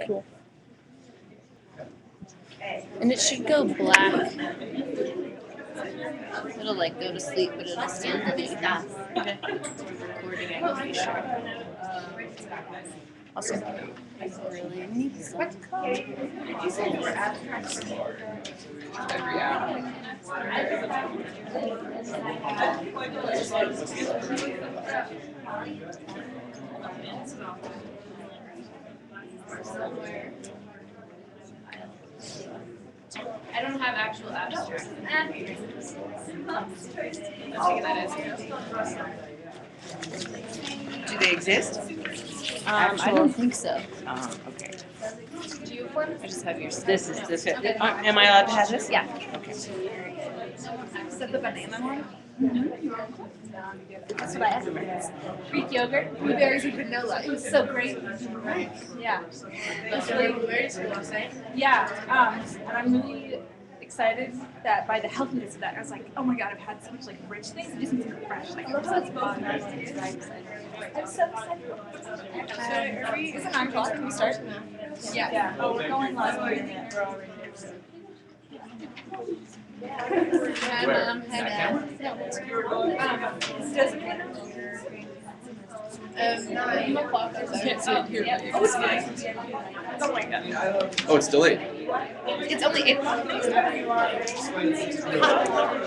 Cool. And it should go black. It'll like go to sleep, but it'll still be that. Okay. Recording, I'm pretty sure. Awesome. I really need some coffee. I don't have actual abstracts. Do they exist? I don't think so. Okay. Do you form? I just have your. This is this. Am I allowed to have this? Yeah. Okay. Is that the banana one? That's what I asked for. Greek yogurt, blueberries, and granola. It was so great. Yeah. Blueberries are insane. Yeah. And I'm really excited that by the healthiness of that, I was like, oh my god, I've had so much like rich things. I just need something fresh. Like, I love how it's both. I'm so excited. Is it 9 o'clock? Can we start? Yeah. Oh, we're going live. Hi, Mom. Hi, Dad. Can't see it here. Oh, it's fine. Oh my god. Oh, it's delayed. It's only 8 o'clock.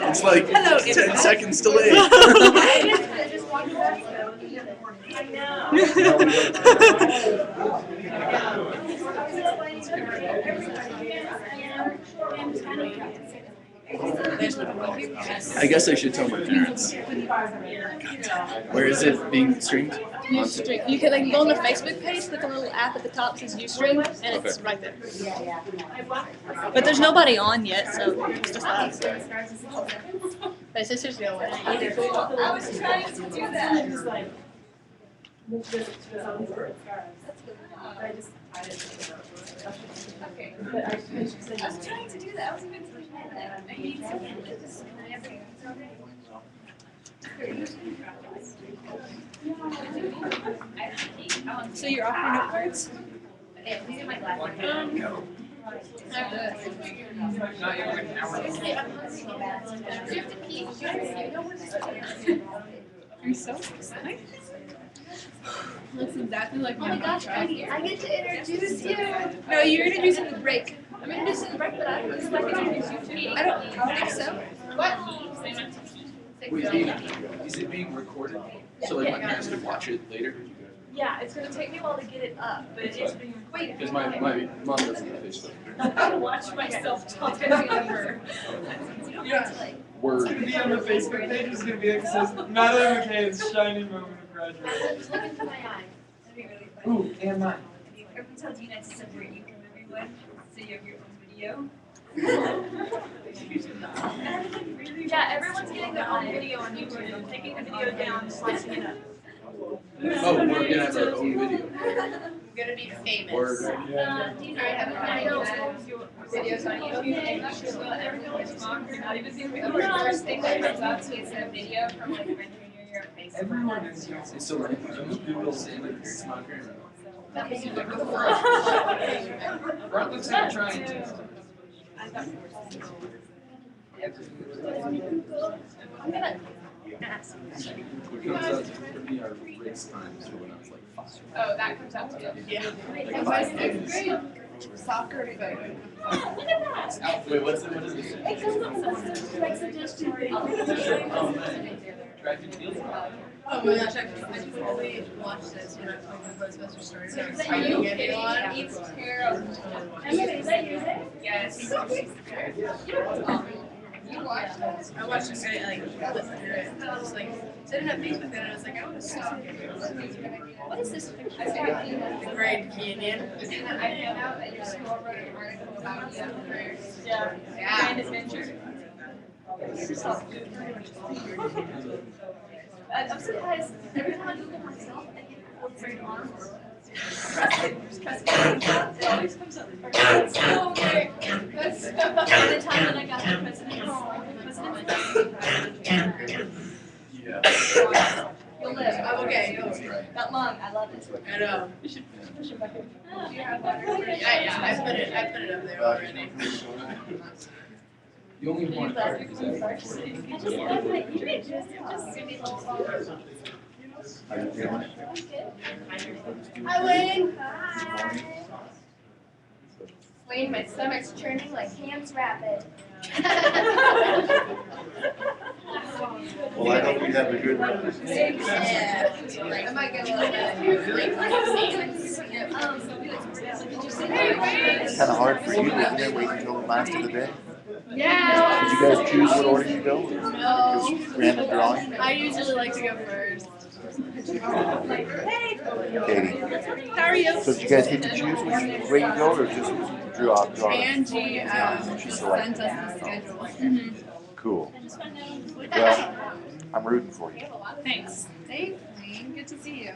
It's like Hello, 10 seconds delayed. I guess I should tell my parents. Where is it being streamed? Ustream. You can go on the Facebook page, click on the little app at the top that says Ustream, and it's right there. But there's nobody on yet, so it's just us. My sister's going. I was trying to do that. Okay. I was trying to do that. I was even thinking that. I need So you're off your notebooks? Yeah, these are my glasses. You have to pee. You're so excited. Looks exactly like my gosh, I get to introduce you. No, you're introducing the break. I'm introducing the break, but I don't think I can introduce you too. I don't think so. What? Wait, is it being recorded? So like my parents could watch it later? Yeah, it's gonna take me a while to get it up, but it is being recorded. Because my mom doesn't have Facebook. I'm gonna watch myself talk to her. Yeah. Word. It's gonna be on the Facebook page. It's gonna be like, it says Madeline McKay's shining moment of graduation. Just look into my eyes. That'd be really funny. Ooh, and mine. Everyone tells you not to separate you from everyone, so you have your own video. Yeah, everyone's getting their own video on YouTube. I'm taking the video down, slicing it up. Oh, we're gonna have our own video. I'm gonna be famous. Word. Do you know videos on YouTube? Well, everyone's mom, not even the first thing that comes up is a video from like my junior year of Facebook. Everyone is using It's still running. Google Sandler smoker. Ron looks like you're trying to. I'm gonna ask. What comes out for me are race times for when I was like 5. Oh, that comes out too. Yeah. Like 5 years. Soccer, but. Look at that. Wait, what is this? It comes up some like suggestion thing. Track and field? Oh my gosh, I totally watched this when I was playing the Ghostbusters story. Are you kidding? It's terrible. Is that you? Yes. You watched it? I watched this guy like flip through it. And I was like, I didn't have Facebook then, and I was like, I want to stop. What is this picture? The Grand Canyon. I found out that your school wrote an article about you. Yeah. Grand adventure. I'm surprised. Every time I Google myself, I get great arms. It always comes up. Oh, okay. That's by the time that I got the president. Yeah. You'll live. I'm okay. That Come on, I love it. I know. Do you have water? Yeah, I put it up there already. The only one part is that how you feeling? Hi, Wayne. Hi. Wayne, my stomach's churning like Ham's Rapid. Well, I hope you have a good run. Yeah. I might get a little It's kind of hard for you, isn't it, waiting until the last of the day? Yeah. Did you guys choose what order you go? No. Just random drawing? I usually like to go first. Katie. How are you? So did you guys get to choose where you go, or just drew off drawing? Angie She sent selected. us the schedule. Cool. Well, I'm rooting for you. Thanks. Thanks, Wayne. Good to see you.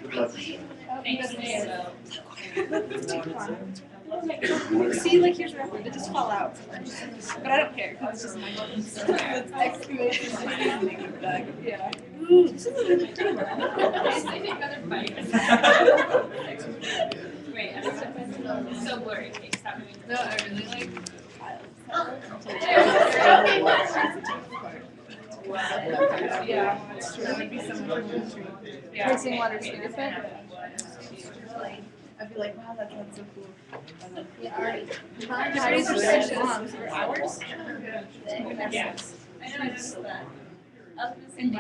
Good luck. See, like here's where they just fall out. But I don't care because it's just my buttons. Yeah. Wait, I'm so blurry. Stop moving. No, I really like. Yeah, it's true. It'd be so much more. Yeah. Mixing water treatment. I'd be like, wow, that sounds so cool. Parties are so long for hours. Yeah. I know, I noticed that. And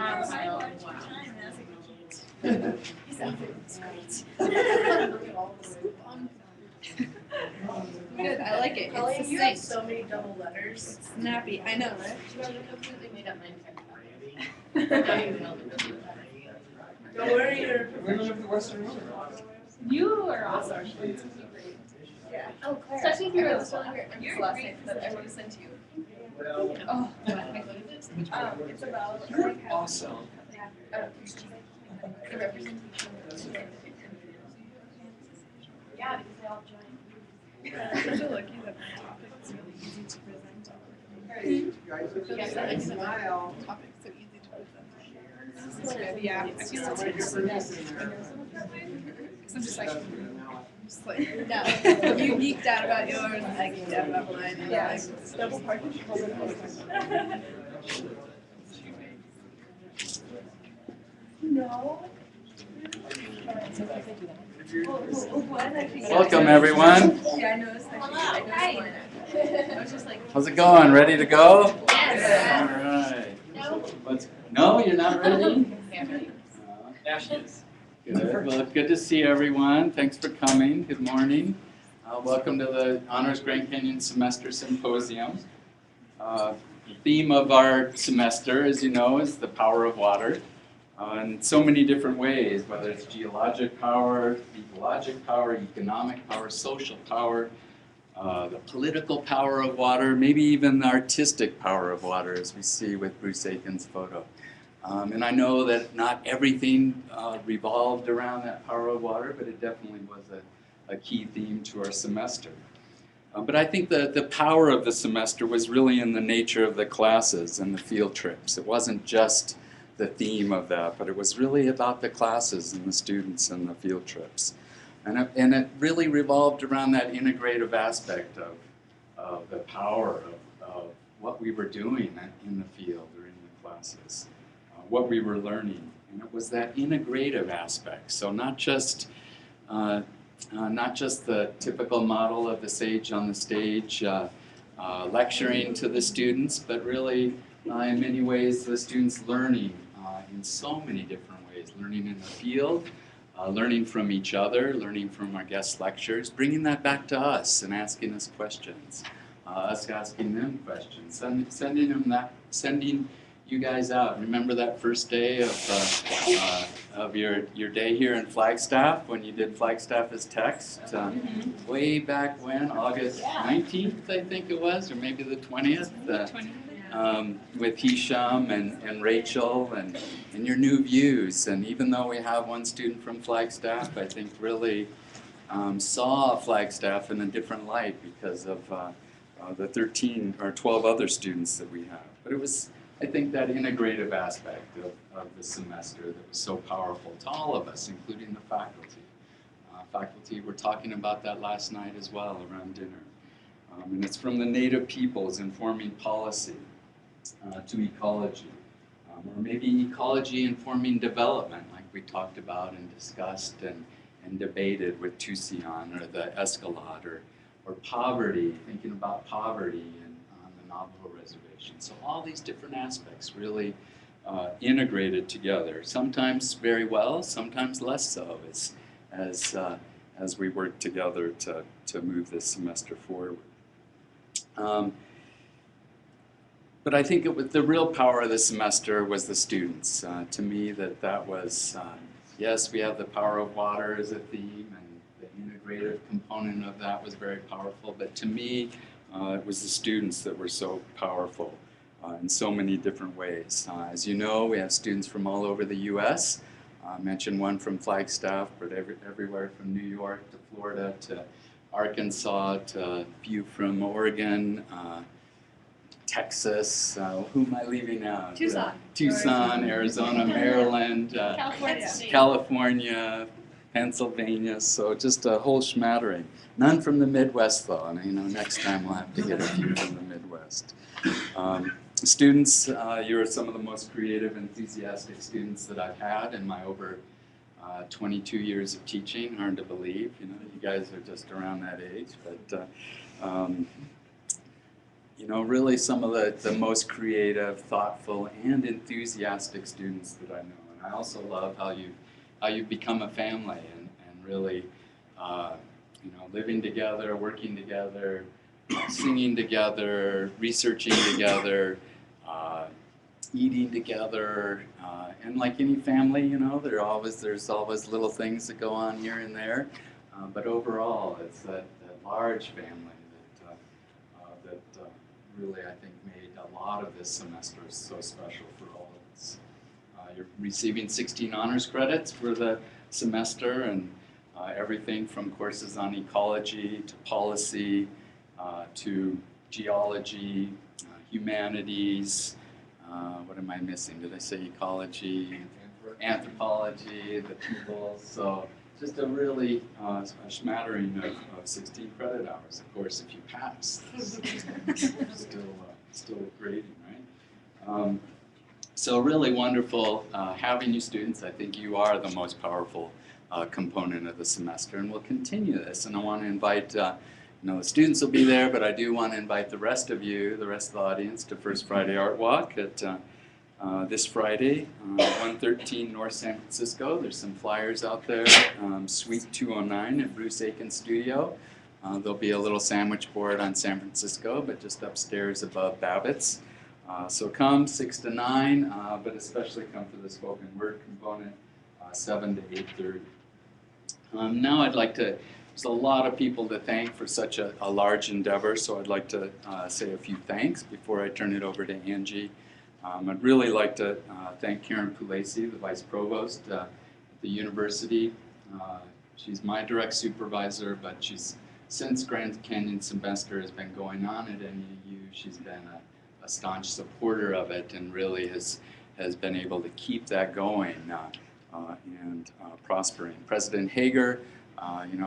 Good, I like it. Colleen, It's you have succinct. so many double letters. Snappy. I know, right? You completely made up my entire body. Don't worry, you're Women of the Western world. You are awesome. Yeah. Oh, Claire. Especially if I you're wrote this really weird. It's the last name that I want to send to you. Oh, It's about Awesome. the representation. Yeah, because they all join. I'm so lucky that my topic is really easy to present. Yes, I like the topic so easy to present. It's good. Yeah, I feel like it's because I'm just like, No, you geeked out about yours, I geeked out about mine. And Yeah. like, it's double parking. No. Welcome, everyone. Yeah, I noticed that. I noticed mine. I was just like, How's it going? Ready to go? yes. All right. No, you're not ready? Now she is. Good. Well, good to see everyone. Thanks for coming. Good morning. Welcome to the Honors Grand Canyon Semester Symposium. The theme of our semester, as you know, is the power of water. In so many different ways, whether it's geologic power, ecologic power, economic power, social power, the political power of water, maybe even the artistic power of water, as we see with Bruce Aiken's photo. And I know that not everything revolved around that power of water, but it definitely was a key theme to our semester. But I think the power of the semester was really in the nature of the classes and the field trips. It wasn't just the theme of that, but it was really about the classes and the students and the field trips. And it really revolved around that integrative aspect of the power of what we were doing in the field or in the classes, what we were learning. And it was that integrative aspect. So not just the typical model of the sage on the stage lecturing to the students, but really in many ways the students learning in so many different ways, learning in the field, learning from each other, learning from our guest lecturers, bringing that back to us and asking us questions, us asking them questions, sending you guys out. Remember that first day of your day here in Flagstaff when you did Flagstaff as text? Way back when, August 19th, I think it was, or maybe the 20th. With Hisham and Rachel and your new views. And even though we have one student from Flagstaff, I think really saw Flagstaff in a different light because of the 13 or 12 other students that we have. But it was, I think that integrative aspect of the semester that was so powerful to all of us, including the faculty. Faculty were talking about that last night as well around dinner. And it's from the native peoples informing policy to ecology, or maybe ecology informing development, like we talked about and discussed and debated with Tucson or the Escalade, or poverty, thinking about poverty on the Navajo reservation. So all these different aspects really integrated together, sometimes very well, sometimes less so, as we work together to move this semester forward. But I think the real power of the semester was the students. To me, that was, yes, we have the power of water as a theme, and the integrative component of that was very powerful, but to me, it was the students that were so powerful in so many different ways. As you know, we have students from all over the U.S. I mentioned one from Flagstaff, but everywhere from New York to Florida to Arkansas to a few from Oregon, Texas, who am I leaving out? Tucson, Arizona, Maryland, California, Pennsylvania, so just a whole smattering. None from the Midwest though, and next time we'll have to get a few from the Midwest. Students, you're some of the most creative, enthusiastic students that I've had in my over 22 years of teaching. Hard to believe, you guys are just around that age, but really some of the most creative, thoughtful, and enthusiastic students that I know. And I also love how you become a family and really, living together, working together, singing together, researching together, eating together, and like any family, there's always little things that go on here and there, but overall, it's that large family that really, I think, made a lot of this semester so special for all of us. You're receiving 16 honors credits for the semester, and everything from courses on ecology to policy to geology, humanities. What am I missing? Did I say ecology? Anthropology, the people. So just a really a smattering of 16 credit hours. Of course, if you pass, still grading, right? So really wonderful having you students. I think you are the most powerful component of the semester, and we'll continue this. And I want to invite, the students will be there, but I do want to invite the rest of you, the rest of the audience, to First Friday Art Walk at this Friday, 113 North San Francisco. There's some flyers out there, Suite 209 at Bruce Aiken's studio. There'll be a little sandwich board on San Francisco, but just upstairs above Babbitt's. So come 6 to 9, but especially come for the spoken word component, 7 to 8:30. Now I'd like to, there's a lot of people to thank for such a large endeavor, so I'd like to say a few thanks before I turn it over to Angie. I'd really like to thank Karen Pulesi, the Vice Provost at the university. She's my direct supervisor, but since Grand Canyon semester has been going on at NUU, she's been a staunch supporter of it and really has been able to keep that going and prospering. President Hager,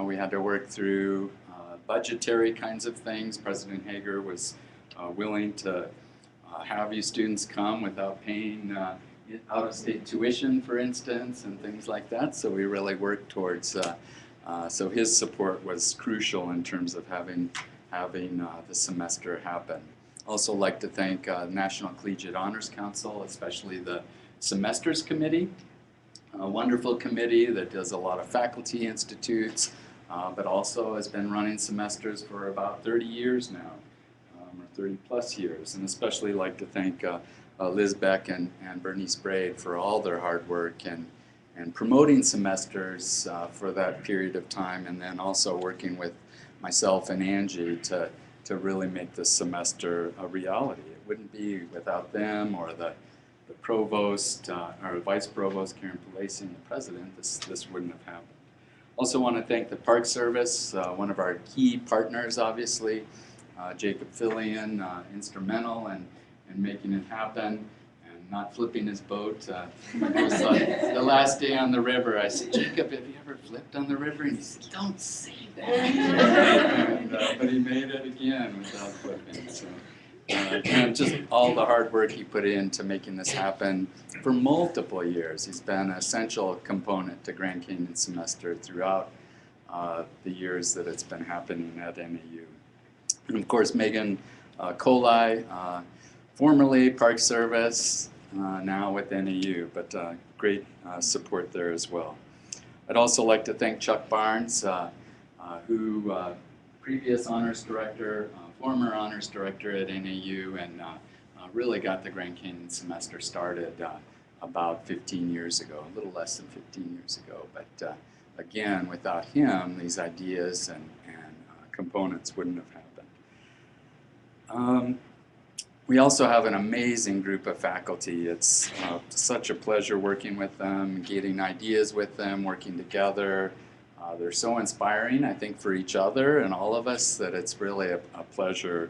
we had to work through budgetary kinds of things. President Hager was willing to have you students come without paying out-of-state tuition, for instance, and things like that. So we really worked towards, so his support was crucial in terms of having the semester happen. Also like to thank National Collegiate Honors Council, especially the Semesters Committee, a wonderful committee that does a lot of faculty institutes, but also has been running semesters for about 30 years now, or 30 plus years. And especially like to thank Liz Beck and Bernice Braid for all their hard work and promoting semesters for that period of time, and then also working with myself and Angie to really make this semester a reality. It wouldn't be without them or the provost, or vice provost, Karen Pulesi, and the president, this wouldn't have happened. Also want to thank the Park Service, one of our key partners, obviously, Jacob Fillion, instrumental in making it happen. not flipping his boat. It was the last day on the river. I said, Jacob, have you ever flipped on the river? And he said, don't say that. And, but he made it again without flipping. So, and just all the hard work he put into making this happen for multiple years. He's been an essential component to Grand Canyon Semester throughout the years that it's been happening at NAU. And of course, Megan Colai, formerly Park Service, now with NAU, but great support there as well. I'd also like to thank Chuck Barnes, who previous honors director, former honors director at NAU, and really got the Grand Canyon Semester started about 15 years ago, a little less than 15 years ago. But again, without him, these ideas and components wouldn't have happened. We also have an amazing group of faculty. It's such a pleasure working with them, getting ideas with them, working together. They're so inspiring, I think, for each other and all of us that it's really a pleasure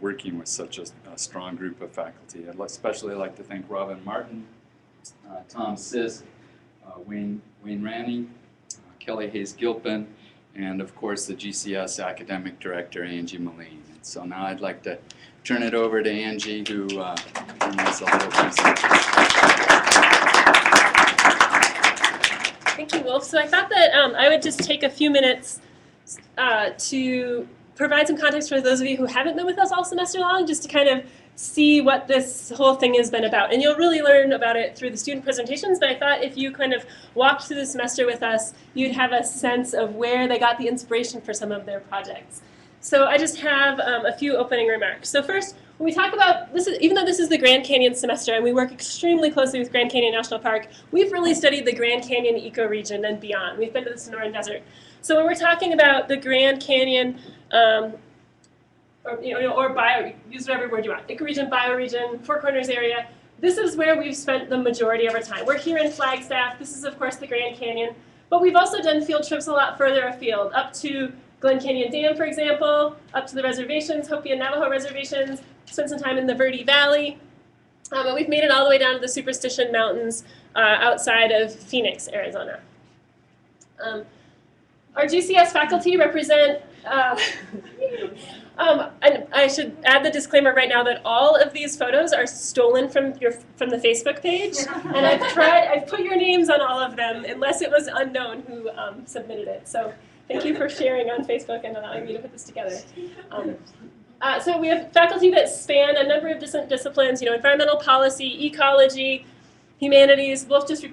working with such a strong group of faculty. I'd especially like to thank Robin Martin, Tom Sisk, Wayne Ranny, Kelly Hayes-Gilpin, and of course the GCS Academic Director, Angie Moline. And so now I'd like to turn it over to Angie, who has a little presentation. Thank you, Wolf. So I thought that I would just take a few minutes to provide some context for those of you who haven't been with us all semester long, just to kind of see what this whole thing has been about. And you'll really learn about it through the student presentations, but I thought if you kind of walked through the semester with us, you'd have a sense of where they got the inspiration for some of their projects. So I just have a few opening remarks. So first, when we talk about this, even though this is the Grand Canyon semester and we work extremely closely with Grand Canyon National Park, we've really studied the Grand Canyon ecoregion and beyond. We've been to the Sonoran Desert. So when we're talking about the Grand Canyon, or bio, use whatever word you want, ecoregion, bioregion, Four Corners area, this is where we've spent the majority of our time. We're here in Flagstaff. This is, of course, the Grand Canyon. But we've also done field trips a lot further afield, up to Glen Canyon Dam, for example, up to the reservations, Hopi and Navajo reservations, spent some time in the Verde Valley. And we've made it all the way down to the Superstition Mountains outside of Phoenix, Arizona. Our GCS faculty represent, and I should add the disclaimer right now that all of these photos are stolen from the Facebook page, and I've put your names on all of them, unless it was unknown who submitted it. So thank you for sharing on Facebook and allowing me to put this together. So we have faculty that span a number of different disciplines, environmental policy, ecology, humanities. Wolf just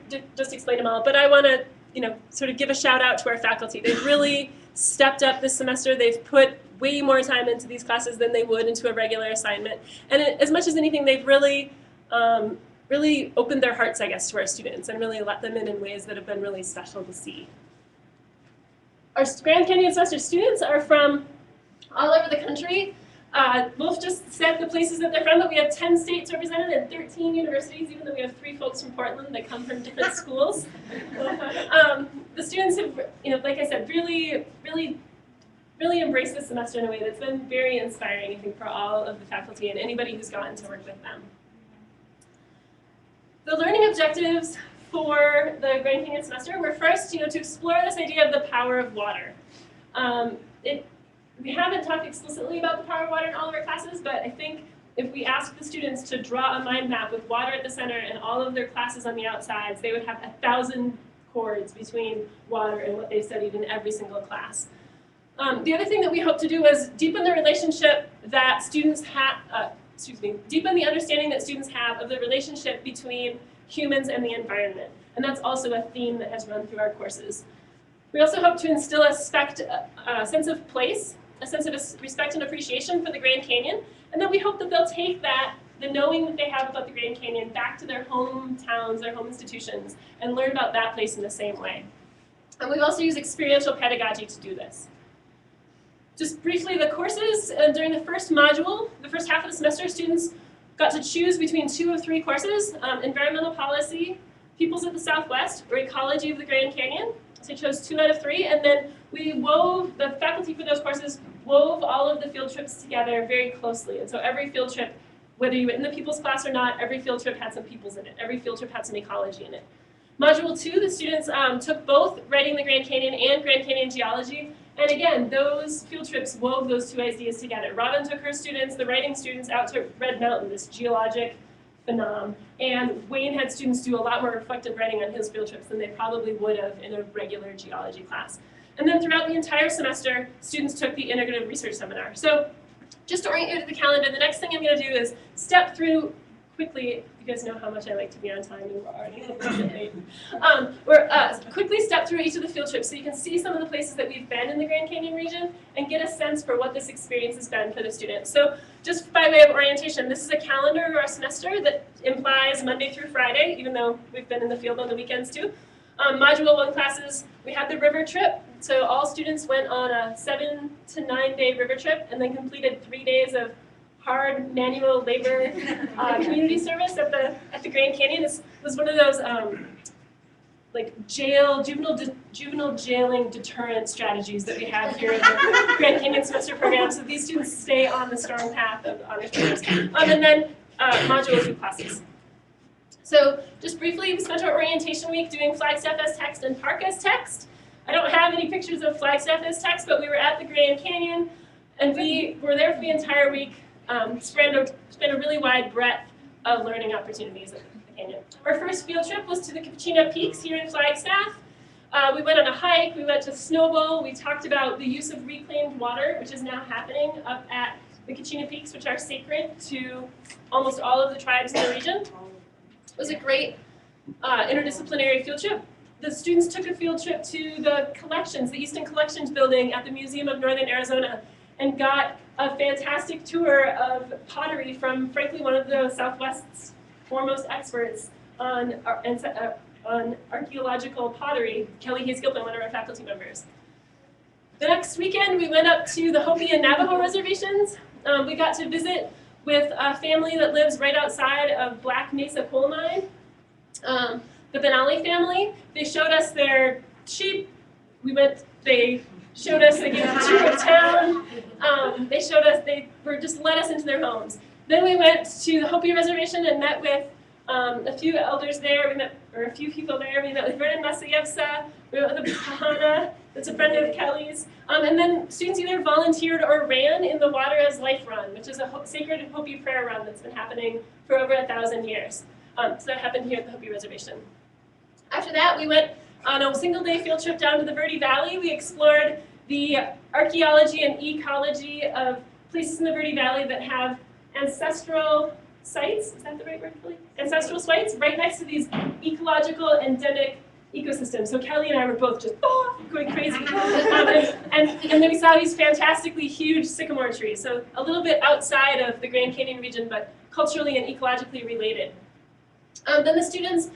explained them all, but I want to, sort of give a shout out to our faculty. They've really stepped up this semester. They've put way more time into these classes than they would into a regular assignment. And as much as anything, they've really opened their hearts, I guess, to our students and really let them in ways that have been really special to see. Our Grand Canyon semester students are from all over the country. Wolf just said the places that they're from, but we have 10 states represented and 13 universities, even though we have 3 folks from Portland that come from different schools. The students have, like I said, really embraced this semester in a way that's been very inspiring, I think, for all of the faculty and anybody who's gotten to work with them. The learning objectives for the Grand Canyon semester were first, to explore this idea of the power of water. We haven't talked explicitly about the power of water in all of our classes, but I think if we ask the students to draw a mind map with water at the center and all of their classes on the outsides, they would have 1,000 chords between water and what they studied in every single class. The other thing that we hope to do is deepen the relationship that students have, deepen the understanding that students have of the relationship between humans and the environment. And that's also a theme that has run through our courses. We also hope to instill a sense of place, a sense of respect and appreciation for the Grand Canyon, and then we hope that they'll take that, the knowing that they have about the Grand Canyon, back to their hometowns, their home institutions, and learn about that place in the same way. And we've also used experiential pedagogy to do this. Just briefly, the courses, during the first module, the first half of the semester, students got to choose between 2 of 3 courses, environmental policy, Peoples of the Southwest, or ecology of the Grand Canyon. So we chose 2 out of 3, and then the faculty for those courses wove all of the field trips together very closely. And so every field trip whether you were in the peoples class or not, every field trip had some peoples in it. Every field trip had some ecology in it. Module 2, the students took both Writing the Grand Canyon and Grand Canyon Geology. And again, those field trips wove those two ideas together. Robin took her students, the writing students, out to Red Mountain, this geologic phenom. And Wayne had students do a lot more reflective writing on his field trips than they probably would have in a regular geology class. And then throughout the entire semester, students took the integrative research seminar. So just to orient you to the calendar, the next thing I'm going to do is step through quickly. You guys know how much I like to be on time, and we're already a little bit late. Quickly step through each of the field trips so you can see some of the places that we've been in the Grand Canyon region and get a sense for what this experience has been for the students. So just by way of orientation, this is a calendar of our semester that implies Monday through Friday, even though we've been in the field on the weekends too. Module 1 classes, we had the river trip. So all students went on a 7 to 9 day river trip and then completed 3 days of hard manual labor community service at the Grand Canyon. This was one of those like juvenile jailing deterrent strategies that we have here in the Grand Canyon semester program. So these students stay on the strong path of honors programs. And then module 2 classes. So just briefly, we spent our orientation week doing Flagstaff as text and Park as text. I don't have any pictures of Flagstaff as text, but we were at the Grand Canyon, and we were there for the entire week. Spanned a really wide breadth of learning opportunities at the canyon. Our first field trip was to the Kachina Peaks here in Flagstaff. We went on a hike, we went to Snowball, we talked about the use of reclaimed water, which is now happening up at the Kachina Peaks, which are sacred to almost all of the tribes in the region. It was a great interdisciplinary field trip. The students took a field trip to the collections, the Easton Collections building at the Museum of Northern Arizona, and got a fantastic tour of pottery from, frankly, one of the Southwest's foremost experts on archaeological pottery, Kelly Hayes-Gilpin, one of our faculty members. The next weekend, we went up to the Hopi and Navajo reservations. We got to visit with a family that lives right outside of Black Mesa Coal Mine. The Benali family, they showed us their sheep. They showed us, they gave us a tour of town. They just let us into their homes. Then we went to the Hopi Reservation and met with a few elders there, a few people there. We met with Vernon Masayevsa, we met with a Kahana, that's a friend of Kelly's. And then students either volunteered or ran in the Water as Life Run, which is a sacred Hopi prayer run that's been happening for over 1,000 years. So that happened here at the Hopi Reservation. After that, we went on a single-day field trip down to the Verde Valley. We explored the archaeology and ecology of places in the Verde Valley that have ancestral sites. Is that the right word, Kelly? Ancestral sites right next to these ecological endemic ecosystems. So Kelly and I were both just going crazy. And then we saw these fantastically huge sycamore trees. So a little bit outside of the Grand Canyon region, but culturally and ecologically related. Then the students,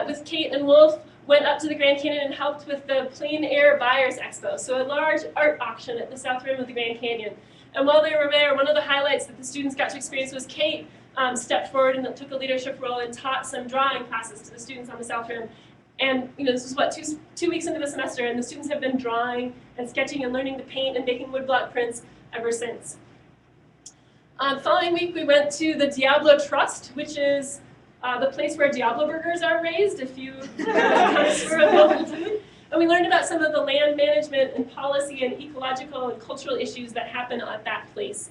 with Kate and Wolf, went up to the Grand Canyon and helped with the Plein Air Buyers Expo, so a large art auction at the south rim of the Grand Canyon. And while they were there, one of the highlights that the students got to experience was Kate stepped forward and took a leadership role and taught some drawing classes to the students on the south rim. And this was what, two weeks into the semester, and the students have been drawing and sketching and learning to paint and making woodblock prints ever since. The following week, we went to the Diablo Trust, which is the place where Diablo burgers are raised, if you for a local food. And we learned about some of the land management and policy and ecological and cultural issues that happen at that place.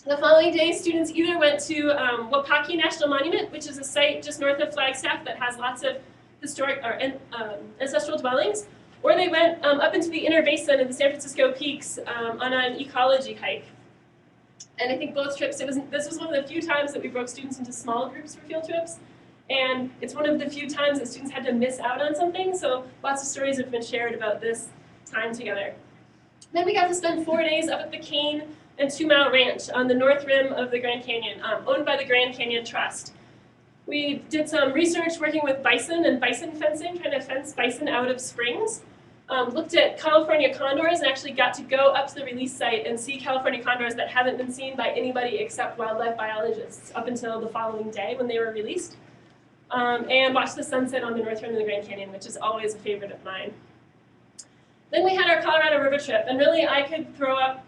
The following day, students either went to Wapaki National Monument, which is a site just north of Flagstaff that has lots of historic or ancestral dwellings, or they went up into the inner basin of the San Francisco Peaks on an ecology hike. And I think both trips, this was one of the few times that we broke students into small groups for field trips. And it's one of the few times that students had to miss out on something, so lots of stories have been shared about this time together. Then we got to spend 4 days up at the Cane and 2 Mile Ranch on the north rim of the Grand Canyon, owned by the Grand Canyon Trust. We did some research working with bison and bison fencing, trying to fence bison out of springs. Looked at California condors and actually got to go up to the release site and see California condors that haven't been seen by anybody except wildlife biologists up until the following day when they were released. And watch the sunset on the north rim of the Grand Canyon, which is always a favorite of mine. Then we had our Colorado River trip, and really I could throw up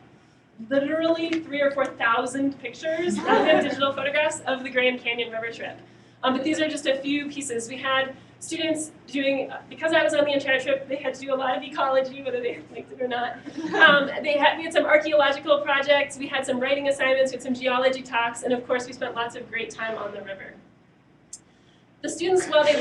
literally 3,000 or 4,000 pictures, relevant digital photographs of the Grand Canyon river trip. But these are just a few pieces. We had students doing, because I was on the entire trip, they had to do a lot of ecology, whether they liked it or not. We had some archaeological projects, we had some writing assignments, we had some geology talks, and of course we spent lots of great time on the river. The students, while they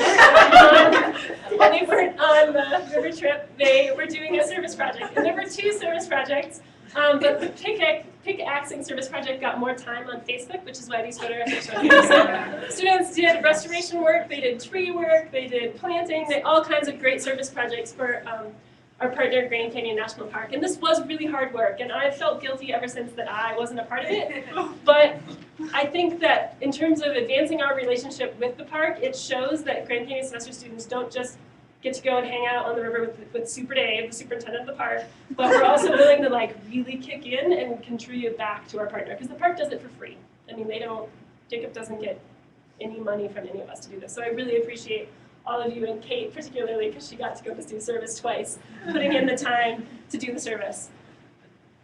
weren't on the river trip, they were doing a service project. And there were 2 service projects, but the pickaxing service project got more time on Facebook, which is why these photographs are so good. So students did restoration work, they did tree work, they did planting, they all kinds of great service projects for our partner, Grand Canyon National Park. And this was really hard work, and I've felt guilty ever since that I wasn't a part of it. But I think that in terms of advancing our relationship with the park, it shows that Grand Canyon semester students don't just get to go and hang out on the river with Super Dave, the superintendent of the park, but we're also willing to like really kick in and contribute back to our partner, because the park does it for free. I mean, Jacob doesn't get any money from any of us to do this. So I really appreciate all of you, and Kate particularly, because she got to go to do service twice, putting in the time to do the service.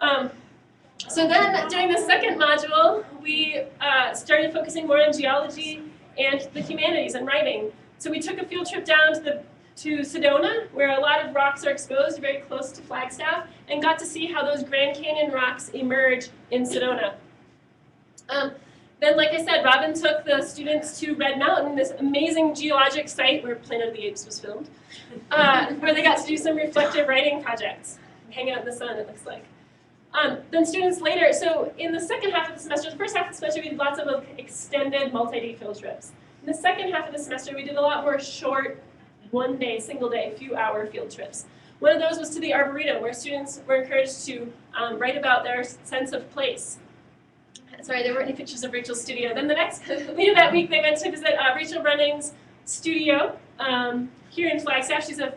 So then during the second module, we started focusing more on geology and the humanities and writing. So we took a field trip down to Sedona, where a lot of rocks are exposed very close to Flagstaff, and got to see how those Grand Canyon rocks emerge in Sedona. Then, like I said, Robin took the students to Red Mountain, this amazing geologic site where Planet of the Apes was filmed, where they got to do some reflective writing projects, hang out in the sun, it looks like. Then students later, so in the second half of the semester, the first half of the semester, we did lots of extended multi-day field trips. In the second half of the semester, we did a lot more short, one-day, single-day, few-hour field trips. One of those was to the Arboretum, where students were encouraged to write about their sense of place. Sorry, there weren't any pictures of Rachel's studio. Then the next, later that week, they went to visit Rachel Running's studio here in Flagstaff. She's a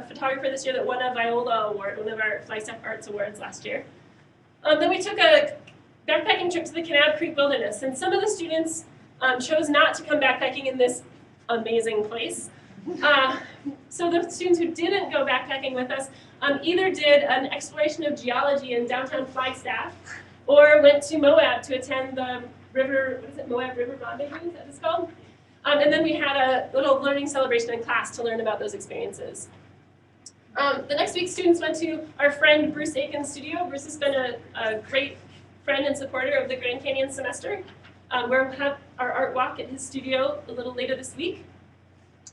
photographer this year that won a Viola Award, one of our Flagstaff Arts Awards last year. Then we took a backpacking trip to the Kanab Creek Wilderness, and some of the students chose not to come backpacking in this amazing place. So the students who didn't go backpacking with us either did an exploration of geology in downtown Flagstaff, or went to Moab to attend the Moab River Rendezvous, is that what it's called? And then we had a little learning celebration in class to learn about those experiences. The next week, students went to our friend Bruce Aiken's studio. Bruce has been a great friend and supporter of the Grand Canyon semester. We'll have our art walk at his studio a little later this week.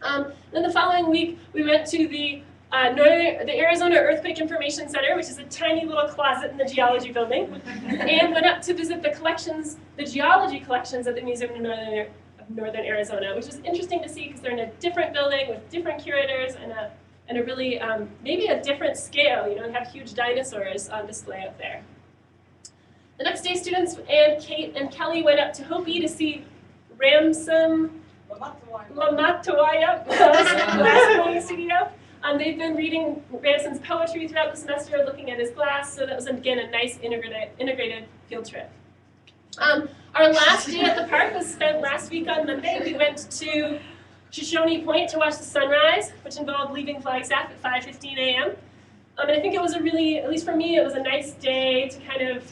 Then the following week, we went to the Arizona Earthquake Information Center, which is a tiny little closet in the geology building, and went up to visit the collections, the geology collections at the Museum of Northern Arizona, which was interesting to see because they're in a different building with different curators and a really, maybe a different scale. You know, they have huge dinosaurs on display up there. The next day, students and Kate and Kelly went up to Hopi to see Ramsam Lamatawaya, glass studio. They've been reading Ramson's poetry throughout the semester, looking at his glass, so that was, again, a nice integrated field trip. Our last day at the park was spent last week on Monday. We went to Shoshone Point to watch the sunrise, which involved leaving Flagstaff at 5:15 a.m. And I think it was a really, at least for me, it was a nice day to kind of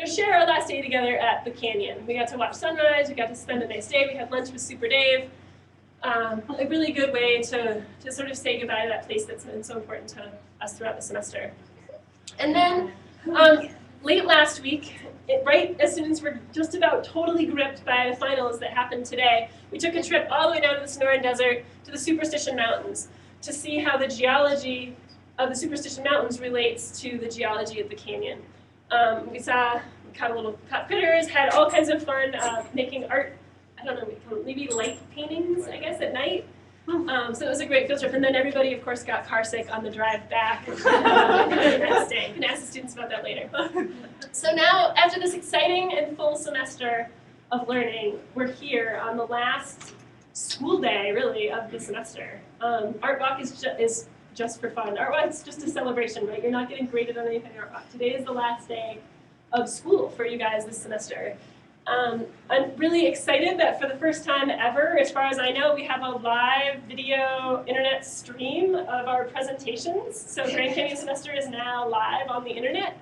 share our last day together at the canyon. We got to watch sunrise, we got to spend a nice day, we had lunch with Super Dave. A really good way to sort of say goodbye to that place that's been so important to us throughout the semester. And then late last week, right as students were just about totally gripped by the finals that happened today, we took a trip all the way down to the Sonoran Desert to the Superstition Mountains to see how the geology of the Superstition Mountains relates to the geology of the canyon. We caught critters, had all kinds of fun making art. I don't know, maybe light paintings, I guess, at night. So it was a great field trip. And then everybody, of course, got car sick on the drive back the next day. You can ask the students about that later. So now, after this exciting and full semester of learning, we're here on the last school day, really, of the semester. Art Walk is just for fun. Art Walk is just a celebration, right? You're not getting graded on anything in Art Walk. Today is the last day of school for you guys this semester. I'm really excited that for the first time ever, as far as I know, we have a live video internet stream of our presentations. So Grand Canyon semester is now live on the internet.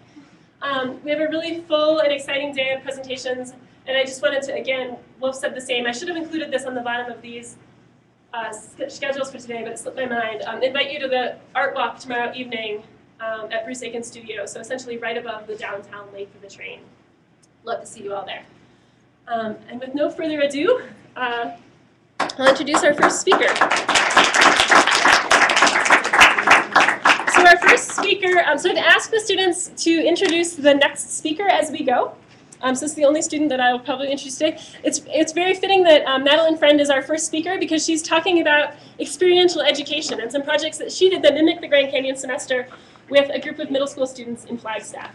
We have a really full and exciting day of presentations, and I just wanted to, again, Wolf said the same. I should have included this on the bottom of these schedules for today, but it slipped my mind. Invite you to the art walk tomorrow evening at Bruce Aiken's studio, so essentially right above the downtown lake for the train. Love to see you all there. And with no further ado, I'll introduce our first speaker. So our first speaker, so I've asked the students to introduce the next speaker as we go. So this is the only student that I will probably introduce today. It's very fitting that Madeline Friend is our first speaker because she's talking about experiential education and some projects that she did that mimic the Grand Canyon semester with a group of middle school students in Flagstaff.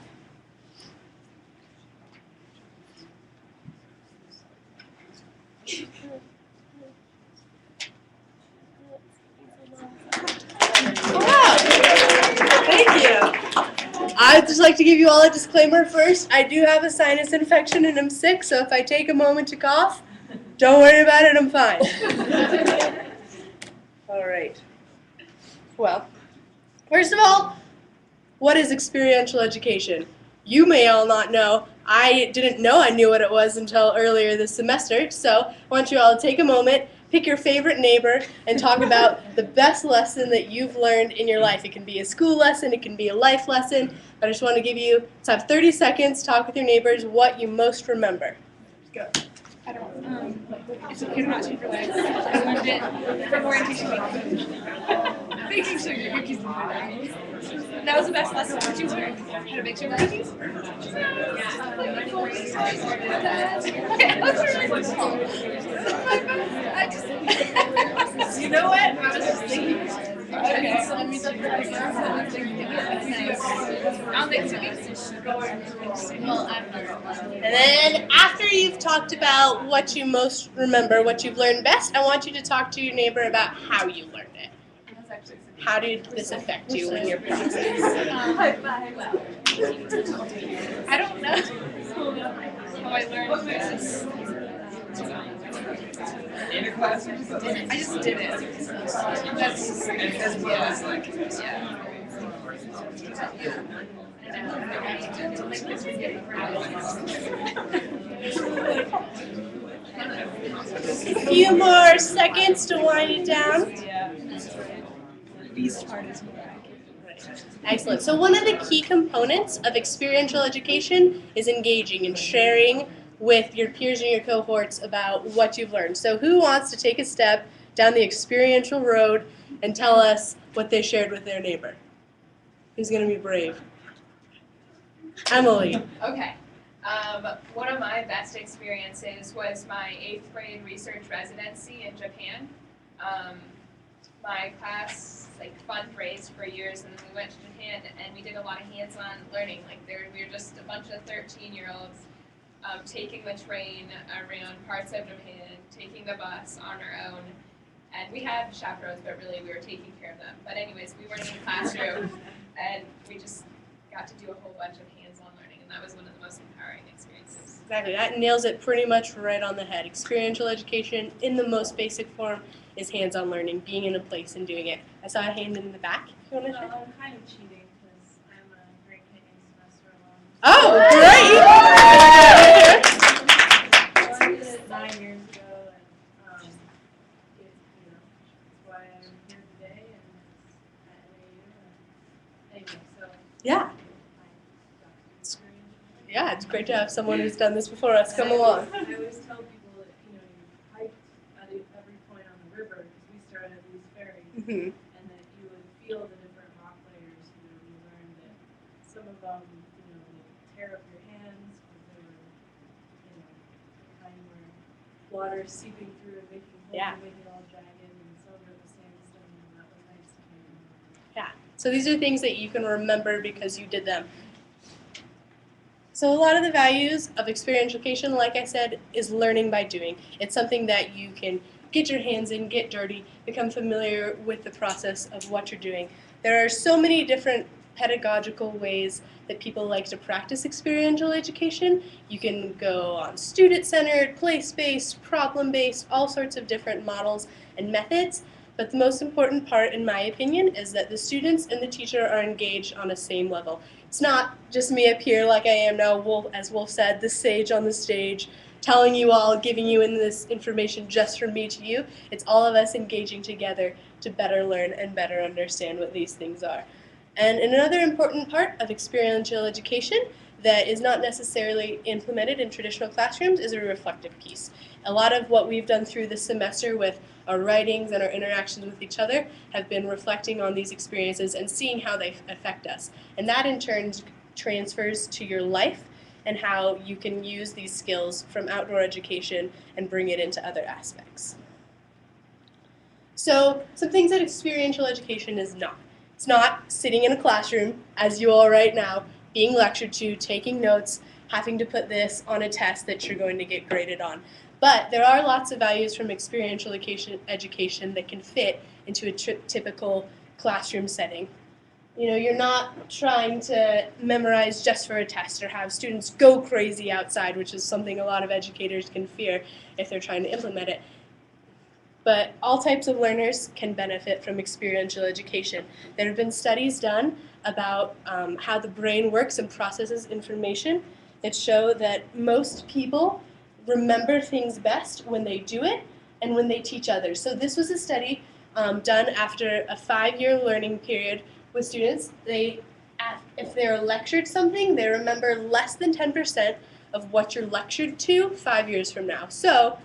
Wow. Thank you. I'd just like to give you all a disclaimer first. I do have a sinus infection and I'm sick, so if I take a moment to cough, don't worry about it, I'm fine. All right. Well, first of all, what is experiential education? You may all not know. I didn't know I knew what it was until earlier this semester, so I want you all to take a moment, pick your favorite neighbor, and talk about the best lesson that you've learned in your life. It can be a school lesson, it can be a life lesson, but I just want to give you, let's have 30 seconds, talk with your neighbors, what you most remember. Go. I don't, it's okay to not cheat for legs. I learned it from orientation week. Baking sugar cookies and food. That was the best lesson. What you learned? How to bake sugar cookies? Okay, let's you know what? I was just thinking. Okay, so let me see. I'll make 2 weeks. And then after you've talked about what you most remember, what you've learned best, I want you to talk to your neighbor about how you learned it. How did this affect you in your process? I don't know how I learned this. In a classroom? I just did it. That's As well as like, yeah. A few more seconds to wind it down. Beast part is more. Excellent. So one of the key components of experiential education is engaging and sharing with your peers and your cohorts about what you've learned. So who wants to take a step down the experiential road and tell us what they shared with their neighbor? Who's going to be brave? Emily. Okay. One of my best experiences was my 8th grade research residency in Japan. My class fundraised for years, and then we went to Japan and we did a lot of hands-on learning. We were just a bunch of 13-year-olds taking the train around parts of Japan, taking the bus on our own, and we had chaperones, but really we were taking care of them. But anyways, we weren't in the classroom, and we just got to do a whole bunch of hands-on learning, and that was one of the most empowering experiences. Exactly. That nails it pretty much right on the head. Experiential education, in the most basic form, is hands-on learning, being in a place and doing it. I saw a hand in the back. You want to share? I'm kind of cheating because I'm a Grand Canyon semester alum. Oh, great! So I did it 9 years ago, and that's why I'm here today, and it's at NAU. And anyway, so Yeah. Yeah, it's great to have someone who's done this before us come along. I always tell people that you hiked at every point on the river because we started at these ferries, Mm-hmm. and that you would feel the different rock layers. You learned that some of them, would tear up your hands because they were, kind where water seeping through and making holes Yeah. and making it all jagged, and some of it was sandstone, and that was nice to kind of remember. Yeah. So these are things that you can remember because you did them. So a lot of the values of experiential education, like I said, is learning by doing. It's something that you can get your hands in, get dirty, become familiar with the process of what you're doing. There are so many different pedagogical ways that people like to practice experiential education. You can go on student-centered, place-based, problem-based, all sorts of different models and methods. But the most important part, in my opinion, is that the students and the teacher are engaged on a same level. It's not just me up here like I am now, as Wolf said, the sage on the stage, telling you all, giving you in this information just from me to you. It's all of us engaging together to better learn and better understand what these things are. And another important part of experiential education that is not necessarily implemented in traditional classrooms is a reflective piece. A lot of what we've done through this semester with our writings and our interactions with each other have been reflecting on these experiences and seeing how they affect us. And that in turn transfers to your life and how you can use these skills from outdoor education and bring it into other aspects. So some things that experiential education is not. It's not sitting in a classroom, as you all right now, being lectured to, taking notes, having to put this on a test that you're going to get graded on. But there are lots of values from experiential education that can fit into a typical classroom setting. You know, you're not trying to memorize just for a test or have students go crazy outside, which is something a lot of educators can fear if they're trying to implement it. But all types of learners can benefit from experiential education. There have been studies done about how the brain works and processes information that show that most people remember things best when they do it and when they teach others. So this was a study done after a 5-year learning period with students. If they're lectured something, they remember less than 10% of what you're lectured to 5 years from now. So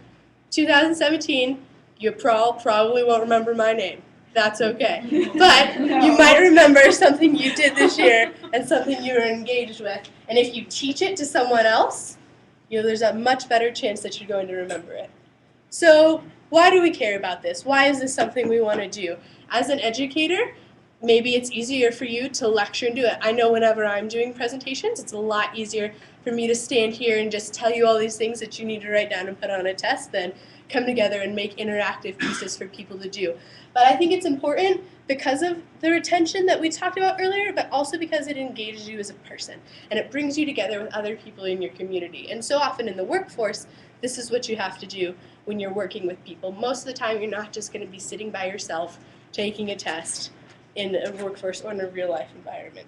2017, you probably won't remember my name. That's okay. But you might remember something you did this year and something you were engaged with. And if you teach it to someone else, you know, there's a much better chance that you're going to remember it. So why do we care about this? Why is this something we want to do? As an educator, maybe it's easier for you to lecture and do it. I know whenever I'm doing presentations, it's a lot easier for me to stand here and just tell you all these things that you need to write down and put on a test than come together and make interactive pieces for people to do. But I think it's important because of the retention that we talked about earlier, but also because it engages you as a person and it brings you together with other people in your community. And so often in the workforce, this is what you have to do when you're working with people. Most of the time, you're not just going to be sitting by yourself taking a test in a workforce or in a real life environment.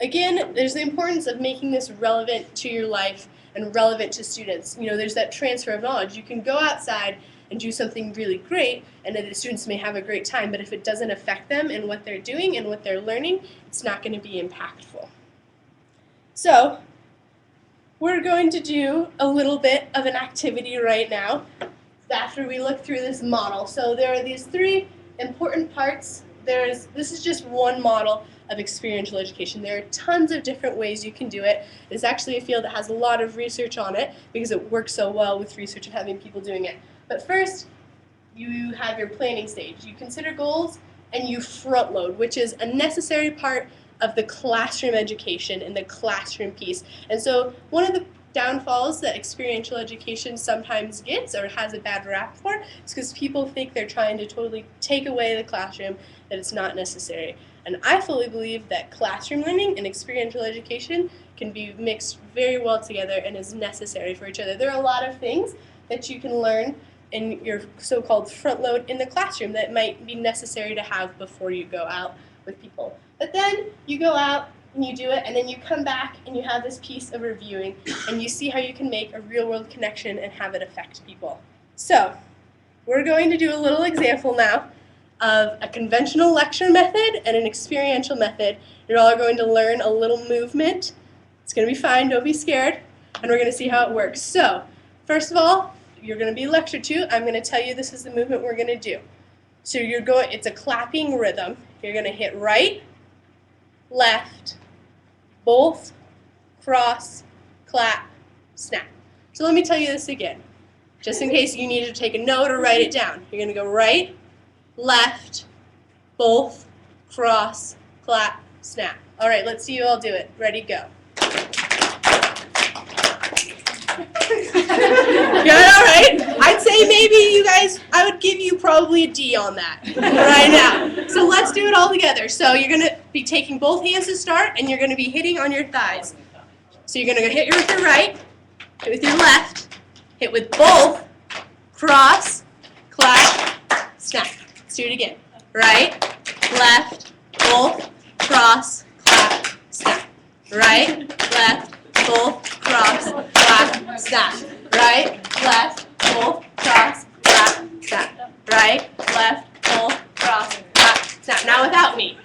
Again, there's the importance of making this relevant to your life and relevant to students. You know, there's that transfer of knowledge. You can go outside and do something really great, and then the students may have a great time, but if it doesn't affect them and what they're doing and what they're learning, it's not going to be impactful. So, we're going to do a little bit of an activity right now after we look through this model. So there are these 3 important parts. This is just one model of experiential education. There are tons of different ways you can do it. It's actually a field that has a lot of research on it because it works so well with research and having people doing it. But first, you have your planning stage. You consider goals and you front load, which is a necessary part of the classroom education and the classroom piece. And so one of the downfalls that experiential education sometimes gets or has a bad rap for is because people think they're trying to totally take away the classroom, that it's not necessary. And I fully believe that classroom learning and experiential education can be mixed very well together and is necessary for each other. There are a lot of things that you can learn in your so-called front load in the classroom that might be necessary to have before you go out with people. But then you go out and you do it, and then you come back and you have this piece of reviewing, and you see how you can make a real-world connection and have it affect people. So we're going to do a little example now of a conventional lecture method and an experiential method. You're all going to learn a little movement. It's going to be fine, don't be scared, and we're going to see how it works. So first of all, you're going to be lectured to. I'm going to tell you this is the movement we're going to do. So it's a clapping rhythm. You're going to hit right, left, both, cross, clap, snap. So let me tell you this again, just in case you need to take a note or write it down. You're going to go right, left, both, cross, clap, snap. All right, let's see you all do it. Ready, go. Good, all right. I'd say maybe you guys, I would give you probably a D on that right now. So let's do it all together. So you're going to be taking both hands to start, and you're going to be hitting on your thighs. So you're going to hit with your right, hit with your left, hit with both, cross, clap, snap. Let's do it again. Right, left, both, cross, clap, snap. Right, left, both, cross, clap, snap. Right, left, both, cross, clap, snap. Right, left, both, cross, clap, snap. Now without me.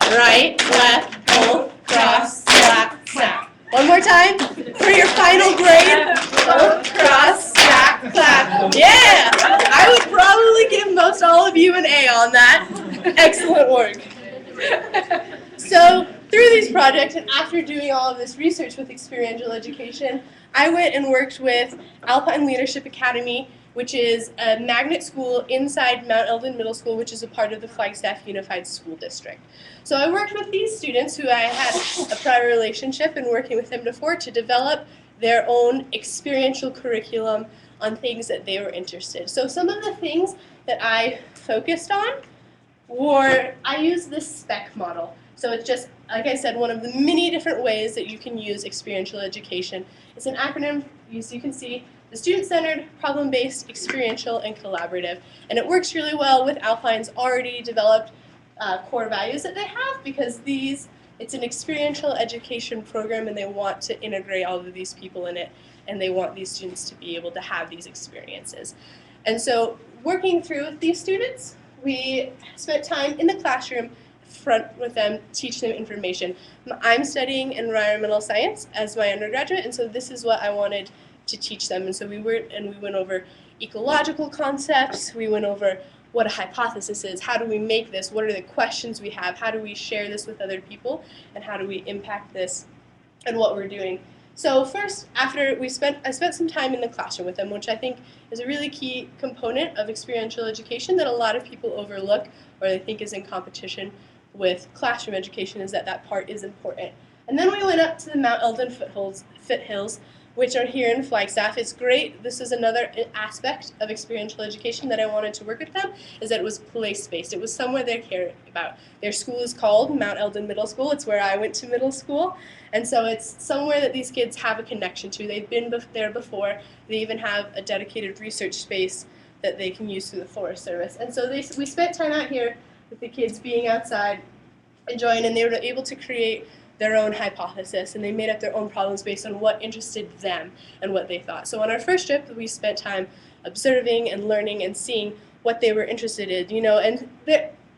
Right, left, both, cross, clap, snap. One more time for your final grade. Both, cross, snap, clap. Yeah! I would probably give most all of you an A on that. Excellent work. So through these projects and after doing all of this research with experiential education, I went and worked with Alpine Leadership Academy, which is a magnet school inside Mount Eldon Middle School, which is a part of the Flagstaff Unified School District. So I worked with these students who I had a prior relationship and working with them before to develop their own experiential curriculum on things that they were interested in. So some of the things that I focused on were, I used this SPEC model. So it's just, like I said, one of the many different ways that you can use experiential education. It's an acronym, as you can see, the student-centered, problem-based, experiential, and collaborative. And it works really well with Alpine's already developed core values that they have, because it's an experiential education program and they want to integrate all of these people in it, and they want these students to be able to have these experiences. And so working through with these students, we spent time in the classroom front with them, teach them information. I'm studying environmental science as my undergraduate, and so this is what I wanted to teach them. And so we went over ecological concepts, we went over what a hypothesis is, how do we make this, what are the questions we have, how do we share this with other people, and how do we impact this and what we're doing. So first, after I spent some time in the classroom with them, which I think is a really key component of experiential education that a lot of people overlook or they think is in competition with classroom education, is that part is important. And then we went up to the Mount Eldon foothills, which are here in Flagstaff. It's great. This is another aspect of experiential education that I wanted to work with them, is that it was place-based. It was somewhere they cared about. Their school is called Mount Eldon Middle School. It's where I went to middle school. And so it's somewhere that these kids have a connection to. They've been there before. They even have a dedicated research space that they can use through the Forest Service. And so we spent time out here with the kids being outside, enjoying, and they were able to create their own hypothesis, and they made up their own problems based on what interested them and what they thought. So on our first trip, we spent time observing and learning and seeing what they were interested in, and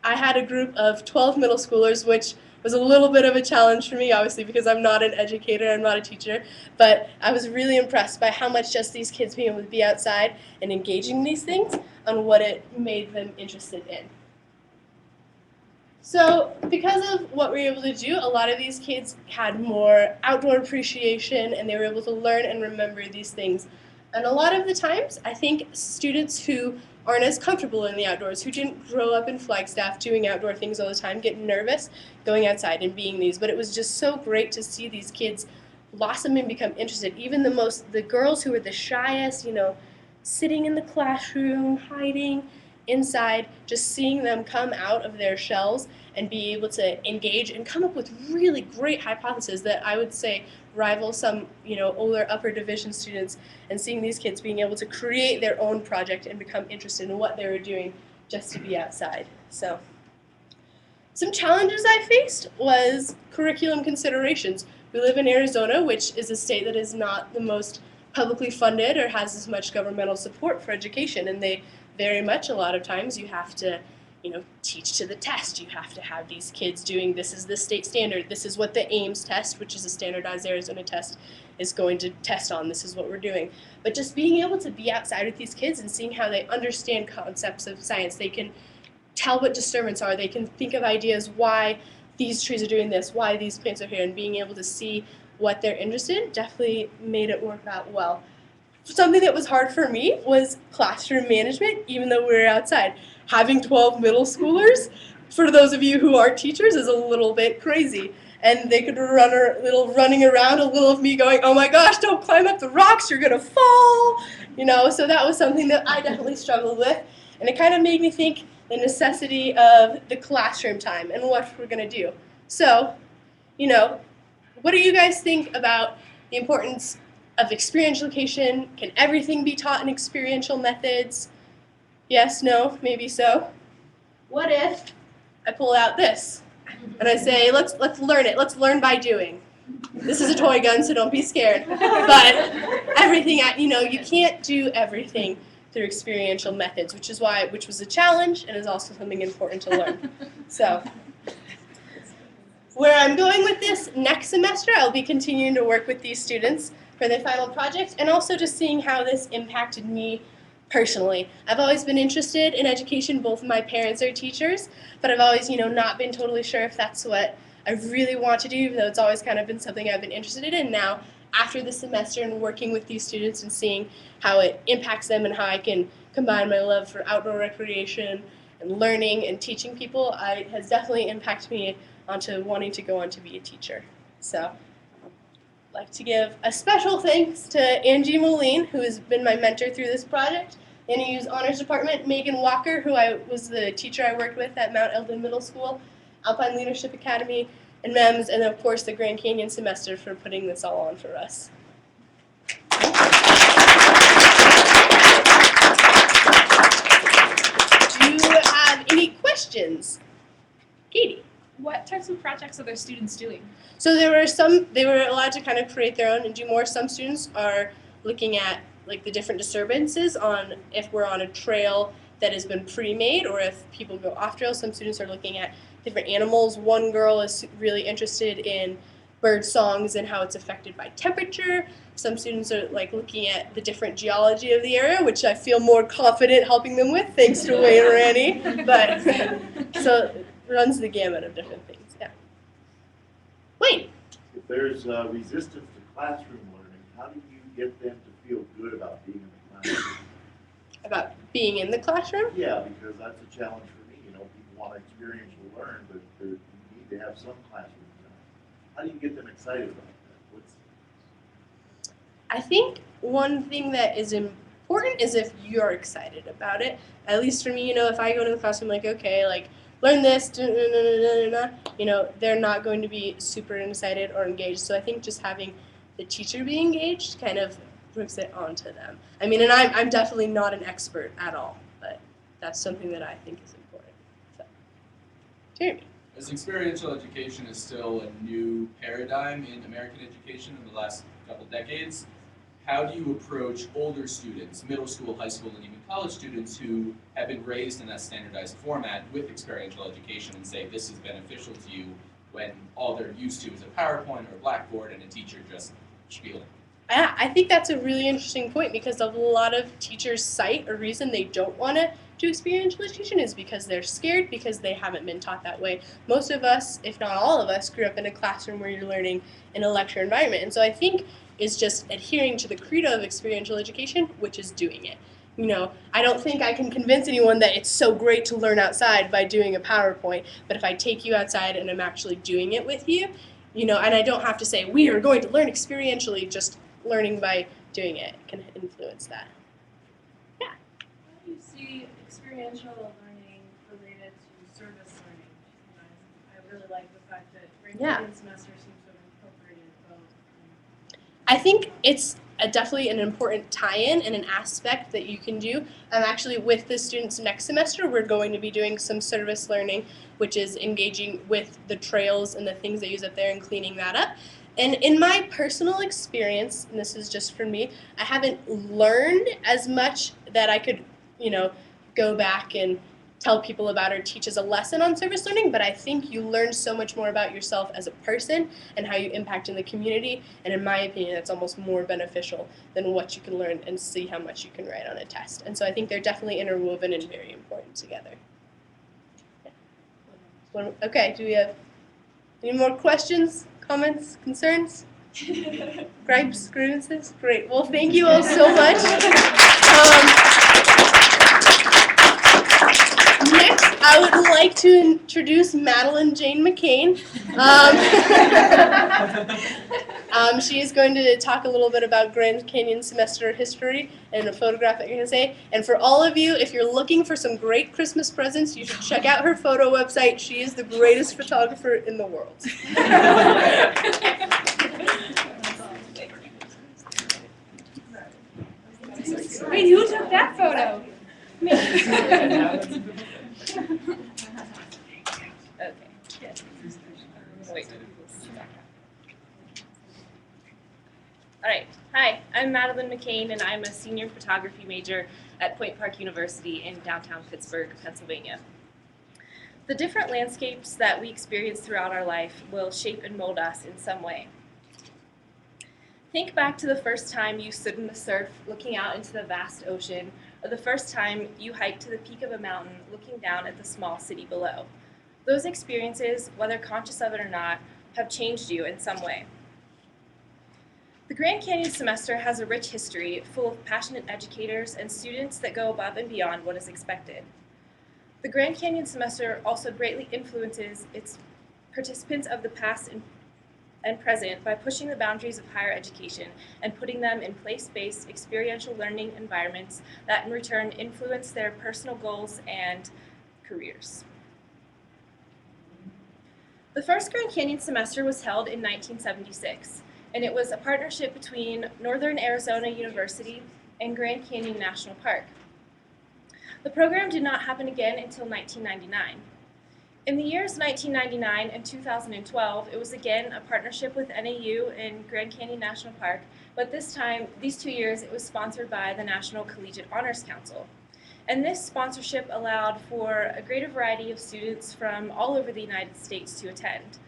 I had a group of 12 middle schoolers, which was a little bit of a challenge for me, obviously, because I'm not an educator, I'm not a teacher, but I was really impressed by how much just these kids being able to be outside and engaging in these things and what it made them interested in. So because of what we were able to do, a lot of these kids had more outdoor appreciation and they were able to learn and remember these things. And a lot of the times, I think students who aren't as comfortable in the outdoors, who didn't grow up in Flagstaff doing outdoor things all the time, get nervous going outside and being these. But it was just so great to see these kids blossom and become interested. Even the girls who were the shyest, sitting in the classroom, hiding inside, just seeing them come out of their shells and be able to engage and come up with really great hypotheses that I would say rival some, older upper division students, and seeing these kids being able to create their own project and become interested in what they were doing just to be outside. So some challenges I faced was curriculum considerations. We live in Arizona, which is a state that is not the most publicly funded or has as much governmental support for education, and they very much, a lot of times, you have to, teach to the test. You have to have these kids doing, this is the state standard, this is what the AIMS test, which is a standardized Arizona test, is going to test on, this is what we're doing. But just being able to be outside with these kids and seeing how they understand concepts of science, they can tell what disturbance are, they can think of ideas why these trees are doing this, why these plants are here, and being able to see what they're interested in definitely made it work out well. Something that was hard for me was classroom management, even though we were outside. Having 12 middle schoolers, for those of you who aren't teachers, is a little bit crazy. And they could run a little running around, a little of me going, oh my gosh, don't climb up the rocks, you're gonna fall. So that was something that I definitely struggled with. And it kind of made me think the necessity of the classroom time and what we're gonna do. So, what do you guys think about the importance of experiential education? Can everything be taught in experiential methods? Yes, no, maybe so. What if I pull out this and I say, let's learn it. Let's learn by doing. This is a toy gun, so don't be scared. But everything, you can't do everything through experiential methods, which was a challenge and is also something important to learn. So, where I'm going with this next semester, I'll be continuing to work with these students for their final project, and also just seeing how this impacted me personally. I've always been interested in education. Both of my parents are teachers, but I've always, not been totally sure if that's what I really want to do, even though it's always kind of been something I've been interested in. Now, after the semester and working with these students and seeing how it impacts them and how I can combine my love for outdoor recreation and learning and teaching people, it has definitely impacted me onto wanting to go on to be a teacher. So I'd like to give a special thanks to Angie Moline, who has been my mentor through this project, NEU's Honors Department, Megan Walker, who was the teacher I worked with at Mount Eldon Middle School, Alpine Leadership Academy, and MEMS, and of course the Grand Canyon semester for putting this all on for us. Do you have any questions? Katie? What types of projects are their students doing? So they were allowed to kind of create their own and do more. Some students are looking at like the different disturbances on if we're on a trail that has been pre-made or if people go off trail. Some students are looking at different animals. One girl is really interested in bird songs and how it's affected by temperature. Some students are like looking at the different geology of the area, which I feel more confident helping them with, thanks to Wayne and Randy. But so it runs the gamut of different things. Yeah. Wayne. If there's resistance to classroom learning, how do you get them to feel good about being in the classroom? About being in the classroom? Yeah, because that's a challenge for me. People want to experiential learn, but you need to have some classroom time. How do you get them excited about that? I think one thing that is important is if you're excited about it. At least for me, if I go to the classroom like, okay, like learn this, they're not going to be super excited or engaged. So I think just having the teacher be engaged kind of brings it onto them. I mean, and I'm definitely not an expert at all, but that's something that I think is important. So, Jeremy. As experiential education is still a new paradigm in American education in the last couple decades, how do you approach older students, middle school, high school, and even college students who have been raised in that standardized format with experiential education and say this is beneficial to you when all they're used to is a PowerPoint or a Blackboard and a teacher just spieling? Yeah, I think that's a really interesting point because a lot of teachers cite a reason they don't want to do experiential education is because they're scared because they haven't been taught that way. Most of us, if not all of us, grew up in a classroom where you're learning in a lecture environment. And so I think it's just adhering to the credo of experiential education, which is doing it. I don't think I can convince anyone that it's so great to learn outside by doing a PowerPoint, but if I take you outside and I'm actually doing it with you, and I don't have to say, we are going to learn experientially, just learning by doing it can influence that. Yeah. How do you see experiential learning related to service learning? I really like the fact that Grand Canyon semester seems to have incorporated both. I think it's definitely an important tie-in and an aspect that you can do. Actually, with the students next semester, we're going to be doing some service learning, which is engaging with the trails and the things they use up there and cleaning that up. And in my personal experience, and this is just for me, I haven't learned as much that I could, go back and tell people about or teach as a lesson on service learning, but I think you learn so much more about yourself as a person and how you impact in the community, and in my opinion, that's almost more beneficial than what you can learn and see how much you can write on a test. And so I think they're definitely interwoven and very important together. Yeah. Okay, do we have any more questions, comments, concerns? Gripes, grievances? Great. Well, thank you all so much. Next, I would like to introduce Madeline Jane McCain. She is going to talk a little bit about Grand Canyon semester history and a photographic essay. And for all of you, if you're looking for some great Christmas presents, you should check out her photo website. She is the greatest photographer in the world. Wait, who took that photo? Okay. Wait. All right. Hi, I'm Madeline McCain, and I'm a senior photography major at Point Park University in downtown Pittsburgh, Pennsylvania. The different landscapes that we experience throughout our life will shape and mold us in some way. Think back to the first time you stood in the surf looking out into the vast ocean, or the first time you hiked to the peak of a mountain looking down at the small city below. Those experiences, whether conscious of it or not, have changed you in some way. The Grand Canyon semester has a rich history full of passionate educators and students that go above and beyond what is expected. The Grand Canyon semester also greatly influences its participants of the past and present by pushing the boundaries of higher education and putting them in place-based experiential learning environments that in return influence their personal goals and careers. The first Grand Canyon semester was held in 1976, and it was a partnership between Northern Arizona University and Grand Canyon National Park. The program did not happen again until 1999. In the years 1999 and 2012, it was again a partnership with NAU and Grand Canyon National Park, but this time, these 2 years, it was sponsored by the National Collegiate Honors Council. And this sponsorship allowed for a greater variety of students from all over the United States to attend.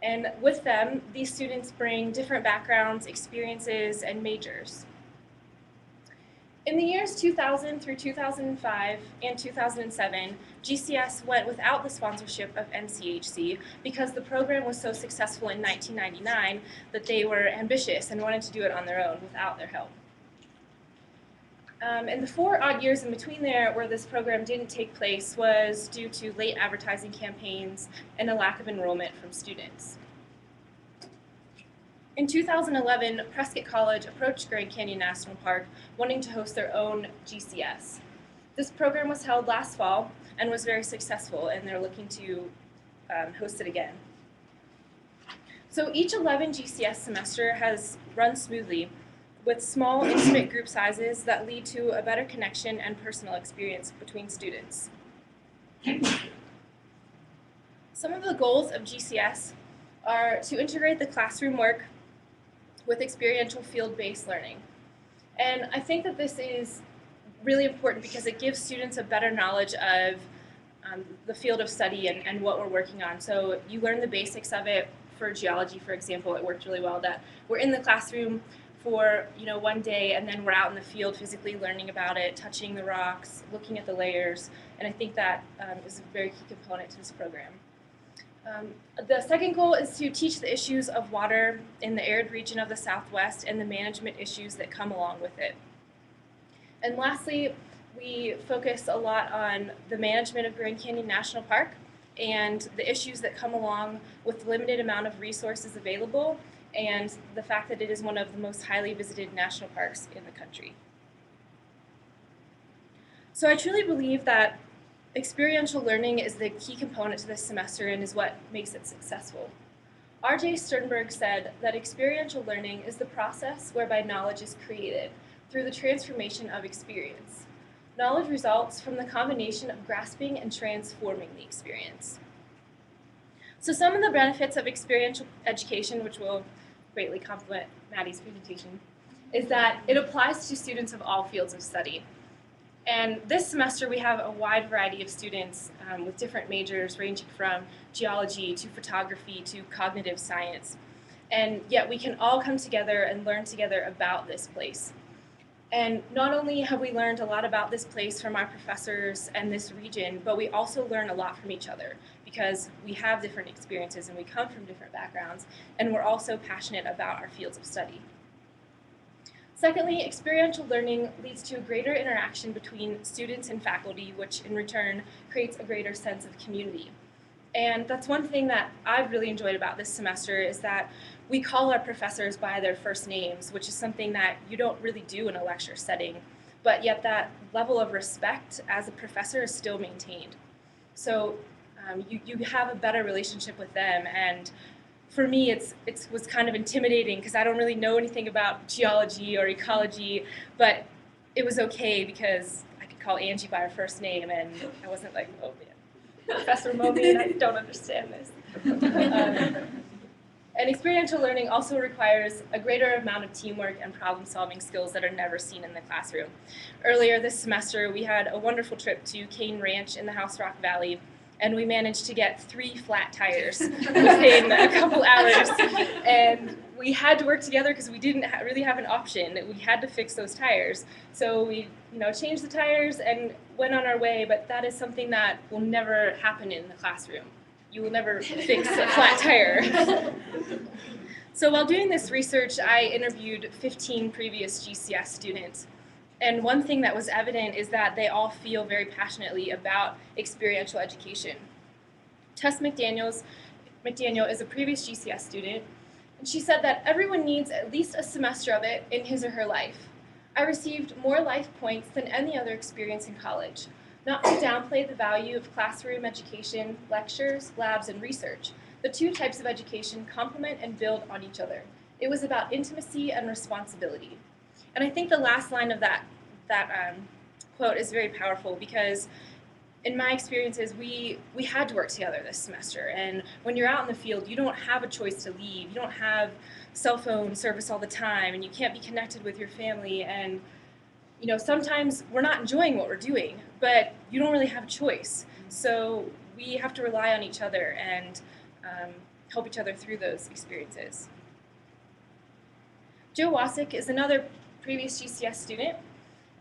And with them, these students bring different backgrounds, experiences, and majors. In the years 2000 through 2005 and 2007, GCS went without the sponsorship of NCHC because the program was so successful in 1999 that they were ambitious and wanted to do it on their own without their help. And the 4 odd years in between there where this program didn't take place was due to late advertising campaigns and a lack of enrollment from students. In 2011, Prescott College approached Grand Canyon National Park wanting to host their own GCS. This program was held last fall and was very successful, and they're looking to host it again. So each 11 GCS semester has run smoothly with small, intimate group sizes that lead to a better connection and personal experience between students. Some of the goals of GCS are to integrate the classroom work with experiential field-based learning. And I think that this is really important because it gives students a better knowledge of the field of study and what we're working on. So you learn the basics of it. For geology, for example, it worked really well that we're in the classroom for 1 day and then we're out in the field physically learning about it, touching the rocks, looking at the layers, and I think that is a very key component to this program. The second goal is to teach the issues of water in the arid region of the Southwest and the management issues that come along with it. And lastly, we focus a lot on the management of Grand Canyon National Park and the issues that come along with the limited amount of resources available and the fact that it is one of the most highly visited national parks in the country. So I truly believe that experiential learning is the key component to this semester and is what makes it successful. R.J. Sternberg said that experiential learning is the process whereby knowledge is created through the transformation of experience. Knowledge results from the combination of grasping and transforming the experience. So some of the benefits of experiential education, which will greatly complement Maddie's presentation, is that it applies to students of all fields of study. And this semester we have a wide variety of students with different majors ranging from geology to photography to cognitive science. And yet we can all come together and learn together about this place. And not only have we learned a lot about this place from our professors and this region, but we also learn a lot from each other because we have different experiences and we come from different backgrounds, and we're also passionate about our fields of study. Secondly, experiential learning leads to a greater interaction between students and faculty, which in return creates a greater sense of community. And that's one thing that I've really enjoyed about this semester is that we call our professors by their first names, which is something that you don't really do in a lecture setting, but yet that level of respect as a professor is still maintained. So you have a better relationship with them, and for me it was kind of intimidating because I don't really know anything about geology or ecology, but it was okay because I could call Angie by her first name, and I wasn't like, oh man, Professor Momi, I don't understand this. And experiential learning also requires a greater amount of teamwork and problem-solving skills that are never seen in the classroom. Earlier this semester, we had a wonderful trip to Cane Ranch in the House Rock Valley, and we managed to get 3 flat tires within a couple hours. And we had to work together because we didn't really have an option. We had to fix those tires. So we, changed the tires and went on our way, but that is something that will never happen in the classroom. You will never fix a flat tire. So while doing this research, I interviewed 15 previous GCS students. And one thing that was evident is that they all feel very passionately about experiential education. Tess McDaniel is a previous GCS student, and she said that everyone needs at least a semester of it in his or her life. I received more life points than any other experience in college. Not to downplay the value of classroom education, lectures, labs, and research. The two types of education complement and build on each other. It was about intimacy and responsibility. And I think the last line of that quote is very powerful because in my experiences, we had to work together this semester. And when you're out in the field, you don't have a choice to leave. You don't have cell phone service all the time, and you can't be connected with your family. And sometimes we're not enjoying what we're doing, but you don't really have a choice. So we have to rely on each other and help each other through those experiences. Jo Wasik is another previous GCS student,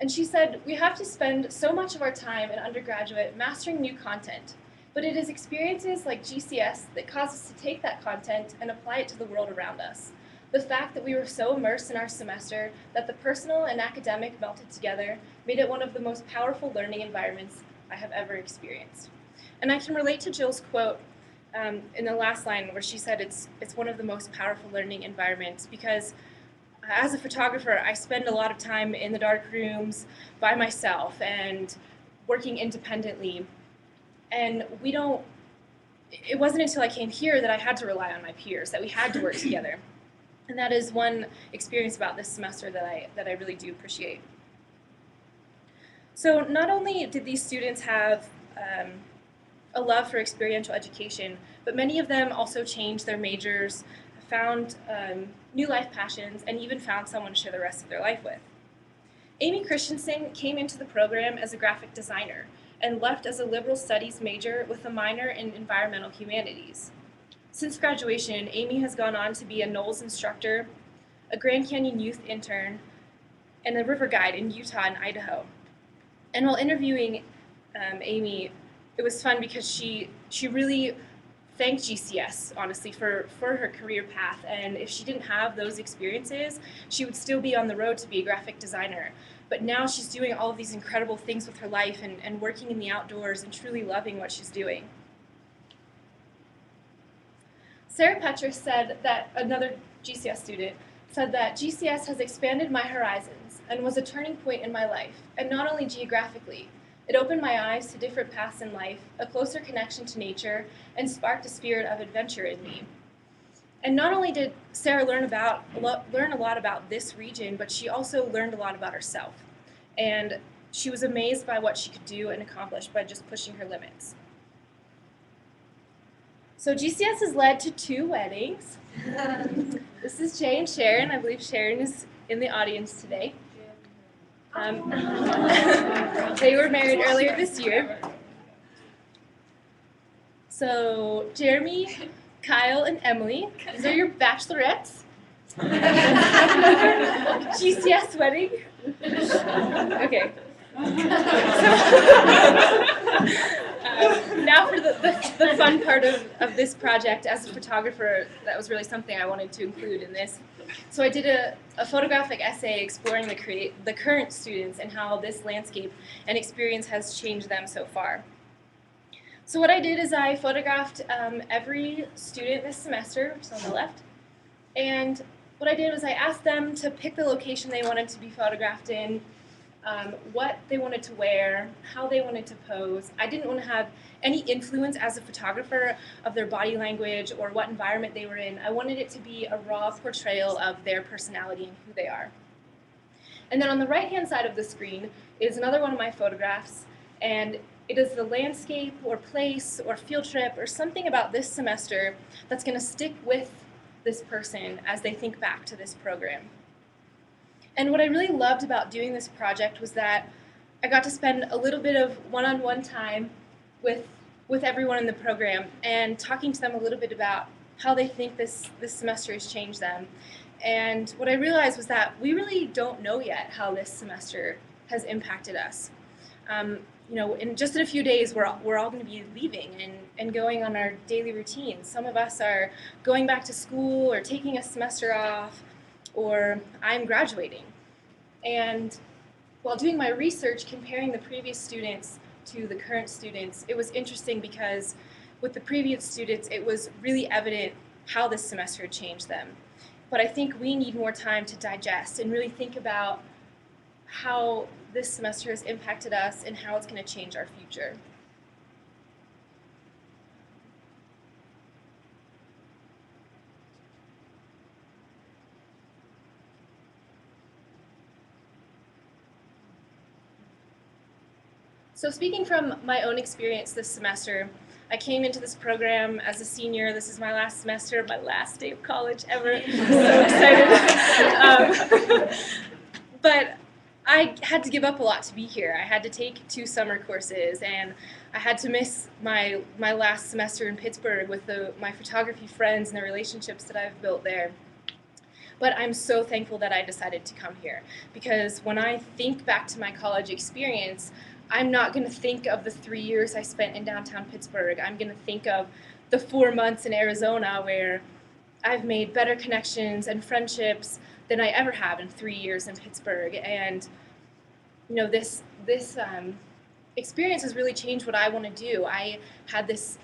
and she said, we have to spend so much of our time in undergraduate mastering new content, but it is experiences like GCS that cause us to take that content and apply it to the world around us. The fact that we were so immersed in our semester that the personal and academic melted together made it one of the most powerful learning environments I have ever experienced. And I can relate to Jill's quote in the last line where she said it's one of the most powerful learning environments because as a photographer, I spend a lot of time in the dark rooms by myself and working independently. And it wasn't until I came here that I had to rely on my peers, that we had to work together. And that is one experience about this semester that I really do appreciate. So not only did these students have a love for experiential education, but many of them also changed their majors, found new life passions, and even found someone to share the rest of their life with. Amy Christensen came into the program as a graphic designer and left as a liberal studies major with a minor in environmental humanities. Since graduation, Amy has gone on to be a Knowles instructor, a Grand Canyon youth intern, and a river guide in Utah and Idaho. And while interviewing Amy, it was fun because she really thanked GCS, honestly, for her career path. And if she didn't have those experiences, she would still be on the road to be a graphic designer. But now she's doing all of these incredible things with her life and working in the outdoors and truly loving what she's doing. Sarah Petrus said that, another GCS student, said that GCS has expanded my horizons and was a turning point in my life, and not only geographically. It opened my eyes to different paths in life, a closer connection to nature, and sparked a spirit of adventure in me. And not only did Sarah learn a lot about this region, but she also learned a lot about herself. And she was amazed by what she could do and accomplish by just pushing her limits. So GCS has led to 2 weddings. This is Jay and Sharon. I believe Sharon is in the audience today. They were married earlier this year. So Jeremy, Kyle, and Emily, these are your bachelorettes. GCS wedding. Okay. Now for the fun part of this project. As a photographer, that was really something I wanted to include in this. So I did a photographic essay exploring the current students and how this landscape and experience has changed them so far. So what I did is I photographed every student this semester, which is on the left, and what I did was I asked them to pick the location they wanted to be photographed in, what they wanted to wear, how they wanted to pose. I didn't want to have any influence as a photographer of their body language or what environment they were in. I wanted it to be a raw portrayal of their personality and who they are. And then on the right-hand side of the screen is another one of my photographs, and it is the landscape or place or field trip or something about this semester that's going to stick with this person as they think back to this program. And what I really loved about doing this project was that I got to spend a little bit of one-on-one time with everyone in the program and talking to them a little bit about how they think this semester has changed them. And what I realized was that we really don't know yet how this semester has impacted us. In just in a few days, we're all going to be leaving and going on our daily routines. Some of us are going back to school or taking a semester off, or I'm graduating. And while doing my research, comparing the previous students to the current students, it was interesting because with the previous students, it was really evident how this semester had changed them. But I think we need more time to digest and really think about how this semester has impacted us and how it's going to change our future. So speaking from my own experience this semester, I came into this program as a senior. This is my last semester, my last day of college ever. I'm so excited. But I had to give up a lot to be here. I had to take 2 summer courses, and I had to miss my last semester in Pittsburgh with my photography friends and the relationships that I've built there. But I'm so thankful that I decided to come here, because when I think back to my college experience, I'm not going to think of the 3 years I spent in downtown Pittsburgh. I'm going to think of the 4 months in Arizona where I've made better connections and friendships than I ever have in 3 years in Pittsburgh. And this experience has really changed what I want to do. I had this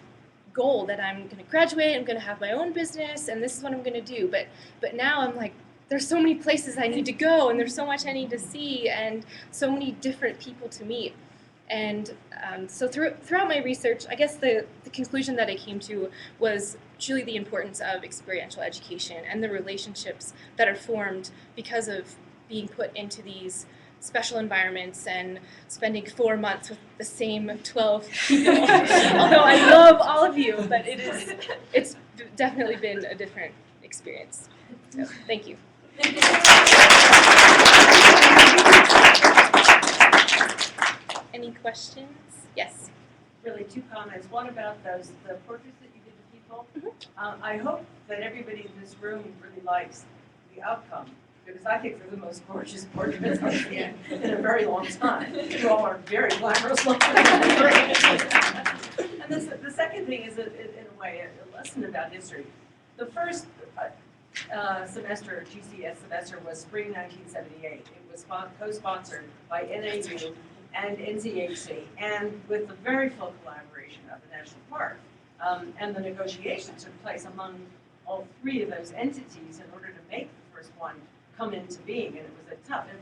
goal that I'm going to graduate, I'm going to have my own business, and this is what I'm going to do. But now I'm like, there's so many places I need to go, and there's so much I need to see, and so many different people to meet. And so throughout my research, I guess the conclusion that I came to was truly the importance of experiential education and the relationships that are formed because of being put into these special environments and spending 4 months with the same 12 people. Although I love all of you, but it's definitely been a different experience. So thank you. Any questions? Yes. Really, 2 comments. One about the portraits that you did of people. Mm-hmm. I hope that everybody in this room really likes the outcome, because I think they're the most gorgeous portraits I've seen in a very long time. You all are very glamorous looking. And the second thing is, in a way, a lesson about history. The first semester, GCS semester, was spring 1978. It was co-sponsored by NAU and NCHC, and with the very full collaboration of the National Park. And the negotiations took place among all 3 of those entities in order to make the first one come into being, and it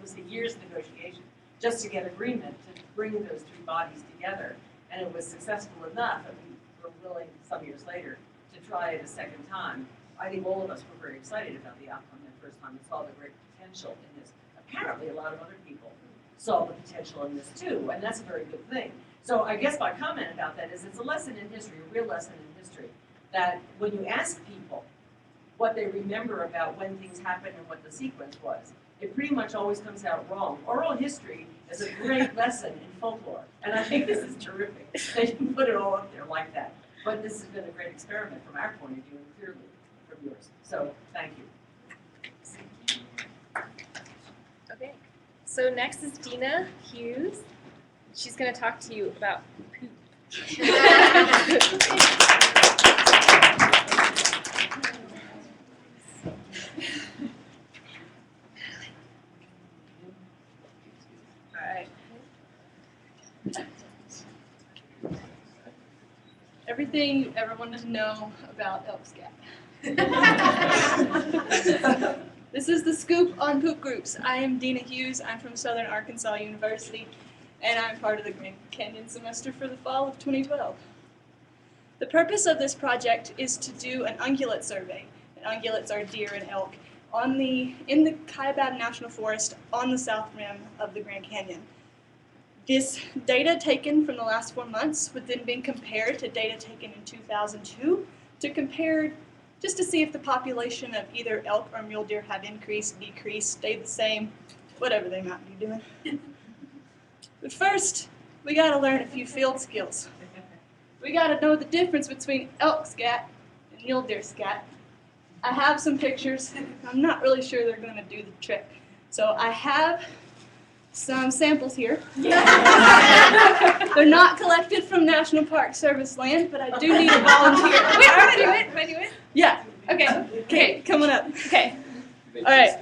was a year's negotiation just to get agreement to bring those 3 bodies together, and it was successful enough that we were willing some years later to try it a second time. I think all of us were very excited about the outcome the first time and saw the great potential in this. Apparently a lot of other people saw the potential in this too, and that's a very good thing. So I guess my comment about that is it's a lesson in history, a real lesson in history, that when you ask people what they remember about when things happened and what the sequence was, it pretty much always comes out wrong. Oral history is a great lesson in folklore, and I think this is terrific that you put it all up there like that. But this has been a great experiment from our point of view and clearly from yours. So thank you. Okay. So next is Dina Hughes. She's going to talk to you about poop. All right. Everything you ever wanted to know about Elks Gap. This is the scoop on poop groups. I am Dina Hughes. I'm from Southern Arkansas University, and I'm part of the Grand Canyon semester for the fall of 2012. The purpose of this project is to do an ungulate survey. And ungulates are deer and elk. in the Kaibab National Forest on the south rim of the Grand Canyon. This data taken from the last 4 months would then be compared to data taken in 2002 to compare just to see if the population of either elk or mule deer have increased, decreased, stayed the same, whatever they might be doing. But first, we gotta learn a few field skills. We gotta know the difference between elk scat and mule deer scat. I have some pictures. I'm not really sure they're gonna do the trick. So I have some samples here. They're not collected from National Park Service land, but I do need a volunteer. Wait, I'm gonna do it. Am I do it? Yeah. Okay. Okay, coming up. Okay. All right.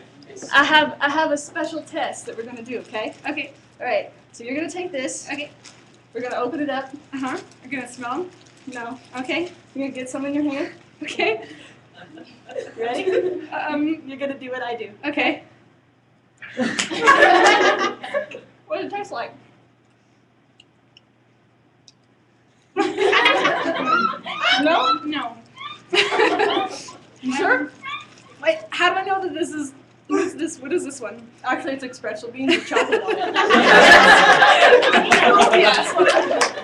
I have a special test that we're gonna do. Okay. Okay. All right. So you're gonna take this. Okay. We're gonna open it up. You're gonna smell them? No. Okay. You're gonna get some in your hand. Okay. Ready? You're gonna do what I do. Okay. What does it taste like? No? No. You sure? Wait, how do I know that this is? What is this one? Actually, it's espresso beans with chocolate on it. Yes.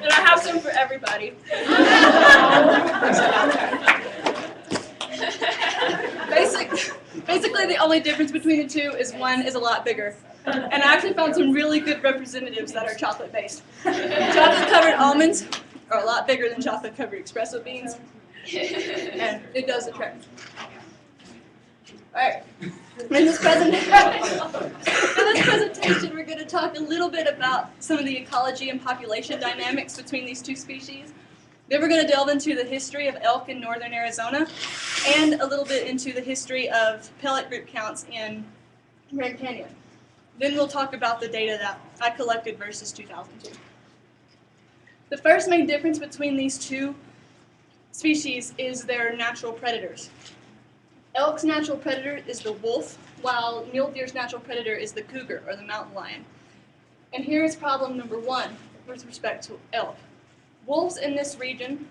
And I have some for everybody. Basically, the only difference between the two is one is a lot bigger. And I actually found some really good representatives that are chocolate-based. Chocolate-covered almonds are a lot bigger than chocolate-covered espresso beans, and it does the trick. All right. In this presentation, we're going to talk a little bit about some of the ecology and population dynamics between these two species. Then we're going to delve into the history of elk in northern Arizona and a little bit into the history of pellet group counts in Grand Canyon. Then we'll talk about the data that I collected versus 2002. The first main difference between these two species is their natural predators. Elk's natural predator is the wolf, while mule deer's natural predator is the cougar, or the mountain lion. And here is problem number one with respect to elk. Wolves in this region,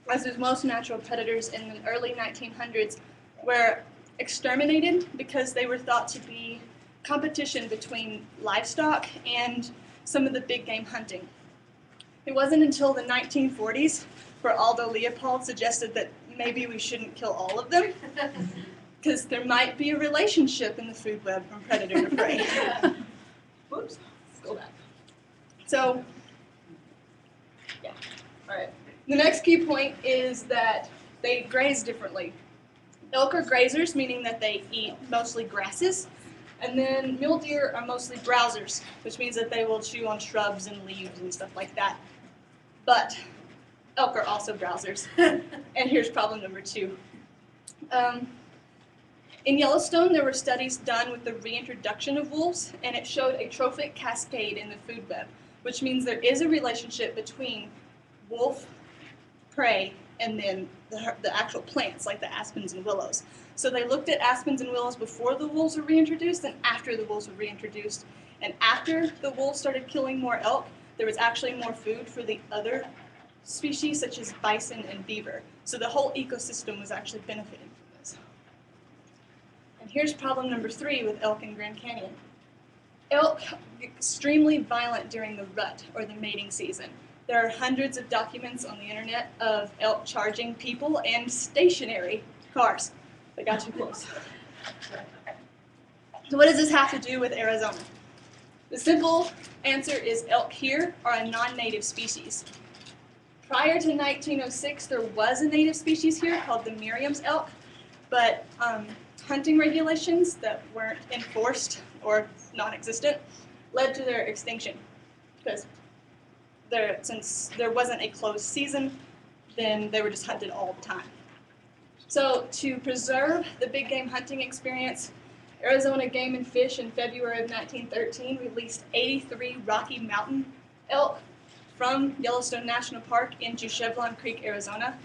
as with most natural predators in the early 1900s, were exterminated because they were thought to be competition between livestock and some of the big game hunting. It wasn't until the 1940s where Aldo Leopold suggested that maybe we shouldn't kill all of them, because there might be a relationship in the food web from predator to prey. Whoops, let's go back. So, yeah, all right. The next key point is that they graze differently. Elk are grazers, meaning that they eat mostly grasses, and then mule deer are mostly browsers, which means that they will chew on shrubs and leaves and stuff like that. But elk are also browsers. And here's problem number two. In Yellowstone, there were studies done with the reintroduction of wolves, and it showed a trophic cascade in the food web, which means there is a relationship between wolf, prey, and then the actual plants, like the aspens and willows. So they looked at aspens and willows before the wolves were reintroduced and after the wolves were reintroduced. And after the wolves started killing more elk, there was actually more food for the other species, such as bison and beaver. So the whole ecosystem was actually benefiting from this. And here's problem number three with elk in Grand Canyon. Elk are extremely violent during the rut, or the mating season. There are hundreds of documents on the internet of elk charging people and stationary cars. They got too close. So what does this have to do with Arizona? The simple answer is elk here are a non-native species. Prior to 1906, there was a native species here called the Merriam's elk, but hunting regulations that weren't enforced or non-existent led to their extinction. Because since there wasn't a closed season, then they were just hunted all the time. So to preserve the big game hunting experience, Arizona Game and Fish in February of 1913 released 83 Rocky Mountain elk from Yellowstone National Park into Chevelon Creek, Arizona.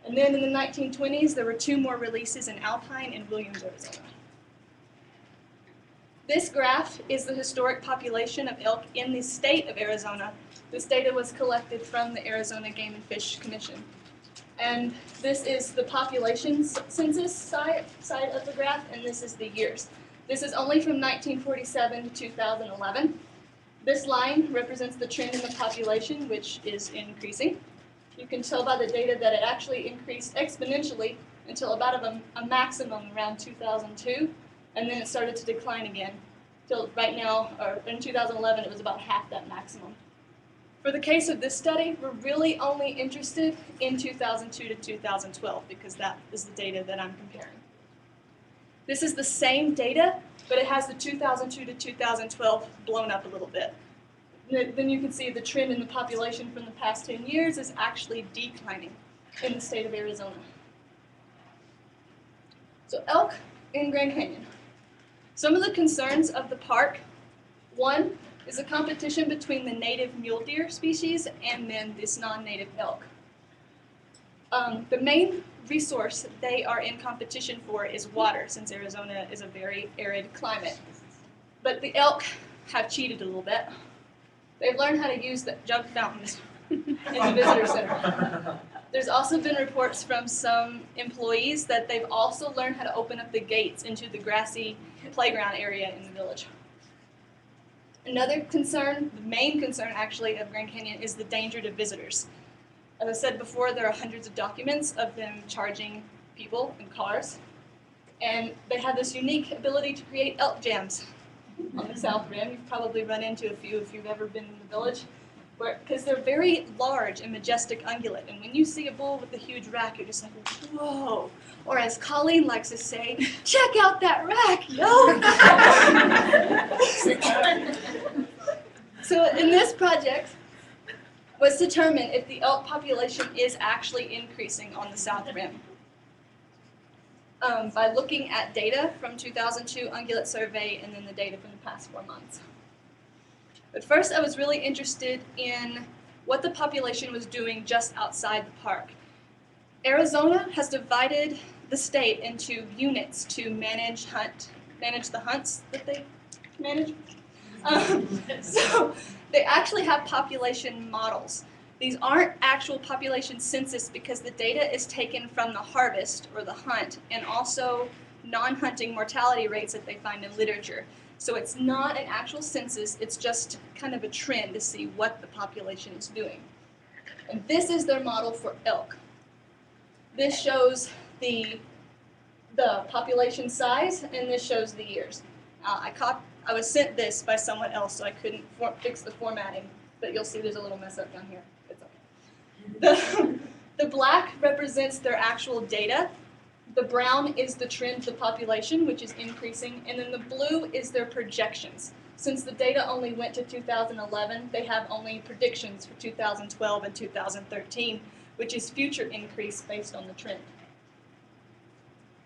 And then in the 1920s, there were 2 more releases in Alpine and Williams, Arizona. This graph is the historic population of elk in the state of Arizona. This data was collected from the Arizona Game and Fish Commission. And this is the population census side of the graph, and this is the years. This is only from 1947 to 2011. This line represents the trend in the population, which is increasing. You can tell by the data that it actually increased exponentially until about a maximum around 2002, and then it started to decline again. Till right now, or in 2011, it was about half that maximum. For the case of this study, we're really only interested in 2002 to 2012 because that is the data that I'm comparing. This is the same data, but it has the 2002 to 2012 blown up a little bit. Then you can see the trend in the population from the past 10 years is actually declining in the state of Arizona. So elk in Grand Canyon. Some of the concerns of the park, one is a competition between the native mule deer species and then this non-native elk. The main resource they are in competition for is water, since Arizona is a very arid climate. But the elk have cheated a little bit. They've learned how to use the jug fountains in the visitor center. There's also been reports from some employees that they've also learned how to open up the gates into the grassy playground area in the village. Another concern, the main concern actually of Grand Canyon, is the danger to visitors. As I said before, there are hundreds of documents of them charging people in cars, and they have this unique ability to create elk jams on the South Rim. You've probably run into a few if you've ever been in the village, because they're very large and majestic ungulate, and when you see a bull with a huge rack, you're just like, whoa. Or as Colleen likes to say, check out that rack, yo! So in this project was to determine if the elk population is actually increasing on the South Rim. By looking at data from 2002 ungulate survey and then the data from the past 4 months. But first I was really interested in what the population was doing just outside the park. Arizona has divided the state into units to manage the hunts that they manage. So they actually have population models. These aren't actual population census because the data is taken from the harvest or the hunt and also non-hunting mortality rates that they find in literature. So it's not an actual census, it's just kind of a trend to see what the population is doing. And this is their model for elk. This shows the population size, and this shows the years. I was sent this by someone else, so I couldn't fix the formatting, but you'll see there's a little mess up down here. It's okay. The black represents their actual data. The brown is the trend of the population, which is increasing, and then the blue is their projections. Since the data only went to 2011, they have only predictions for 2012 and 2013, which is future increase based on the trend.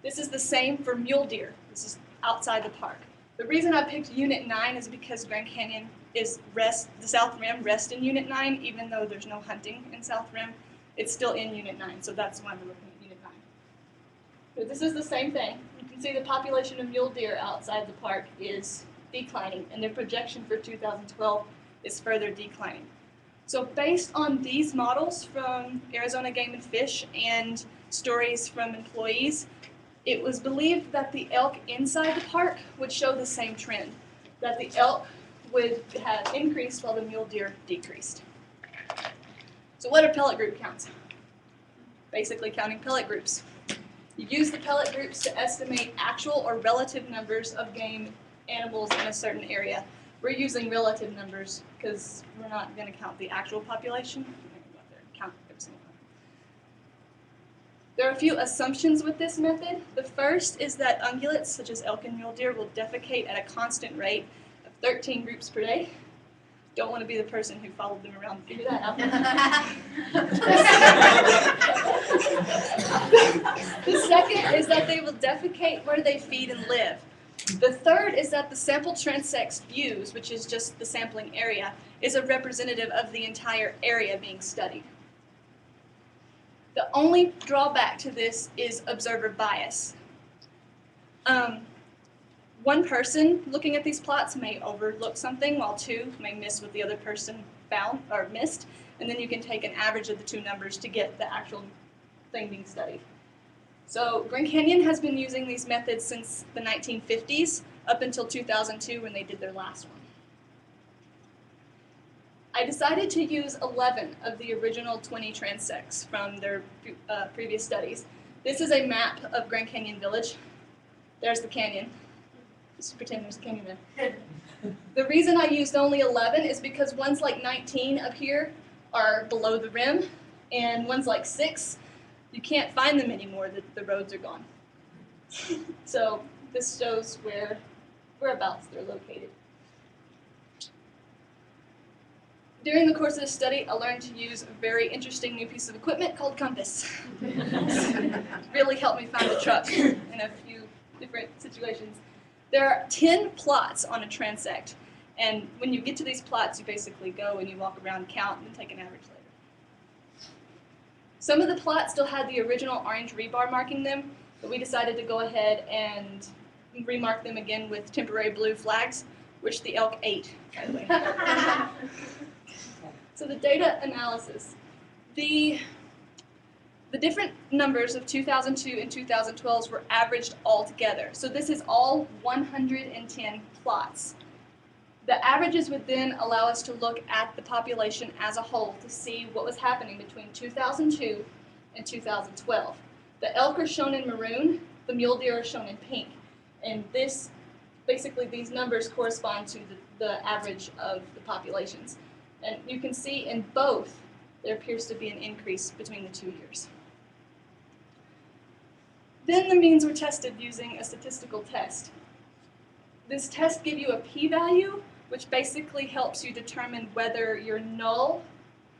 This is the same for mule deer. This is outside the park. The reason I picked Unit 9 is because Grand Canyon is the South Rim rests in Unit 9, even though there's no hunting in South Rim. It's still in Unit 9, so that's why we're looking at Unit 9. But this is the same thing. You can see the population of mule deer outside the park is declining, and their projection for 2012 is further declining. So based on these models from Arizona Game and Fish and stories from employees, it was believed that the elk inside the park would show the same trend, that the elk would have increased while the mule deer decreased. So what are pellet group counts? Basically counting pellet groups. You use the pellet groups to estimate actual or relative numbers of game animals in a certain area. We're using relative numbers because we're not going to count the actual population. We're going to go out there and count every single one. There are a few assumptions with this method. The first is that ungulates, such as elk and mule deer, will defecate at a constant rate of 13 groups per day. Don't want to be the person who followed them around to figure that out. The second is that they will defecate where they feed and live. The third is that the sample transects used, which is just the sampling area, is a representative of the entire area being studied. The only drawback to this is observer bias. One person looking at these plots may overlook something, while two may miss what the other person found or missed, and then you can take an average of the two numbers to get the actual thing being studied. So Grand Canyon has been using these methods since the 1950s up until 2002 when they did their last one. I decided to use 11 of the original 20 transects from their previous studies. This is a map of Grand Canyon Village. There's the canyon. Just pretend there's a canyon there. The reason I used only 11 is because ones like 19 up here are below the rim, and ones like 6, you can't find them anymore, the roads are gone. So this shows whereabouts they're located. During the course of this study, I learned to use a very interesting new piece of equipment called compass. Really helped me find the truck in a few different situations. There are 10 plots on a transect, and when you get to these plots, you basically go and you walk around, count, and then take an average later. Some of the plots still had the original orange rebar marking them, but we decided to go ahead and remark them again with temporary blue flags, which the elk ate, by the way. So the data analysis. The different numbers of 2002 and 2012 were averaged all together. So this is all 110 plots. The averages would then allow us to look at the population as a whole to see what was happening between 2002 and 2012. The elk are shown in maroon, the mule deer are shown in pink. And basically these numbers correspond to the average of the populations. And you can see in both, there appears to be an increase between the 2 years. Then the means were tested using a statistical test. This test gives you a p-value, which basically helps you determine whether you're null,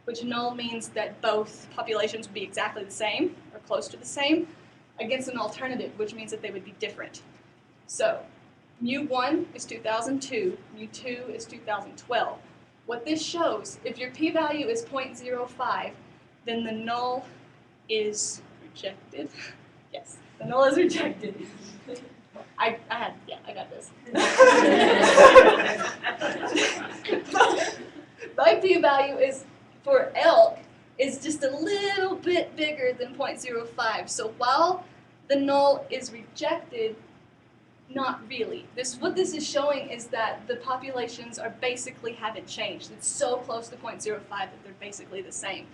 which null means that both populations would be exactly the same or close to the same, against an alternative, which means that they would be different. So, mu1 is 2002, mu2 is 2012. What this shows, if your p-value is 0.05, then the null is rejected. Yes, the null is rejected. I got this. My p-value is, for elk, is just a little bit bigger than 0.05. So while the null is rejected, not really. What this is showing is that the populations basically haven't changed. It's so close to 0.05 that they're basically the same.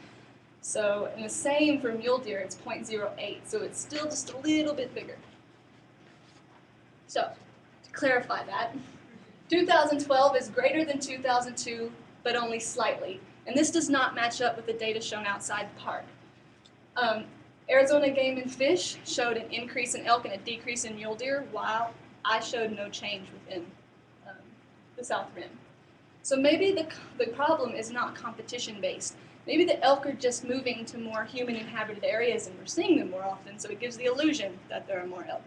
So, and the same for mule deer, it's 0.08. So it's still just a little bit bigger. So, to clarify that, 2012 is greater than 2002, but only slightly. And this does not match up with the data shown outside the park. Arizona Game and Fish showed an increase in elk and a decrease in mule deer, while I showed no change within the South Rim. So maybe the problem is not competition-based. Maybe the elk are just moving to more human-inhabited areas and we're seeing them more often, so it gives the illusion that there are more elk.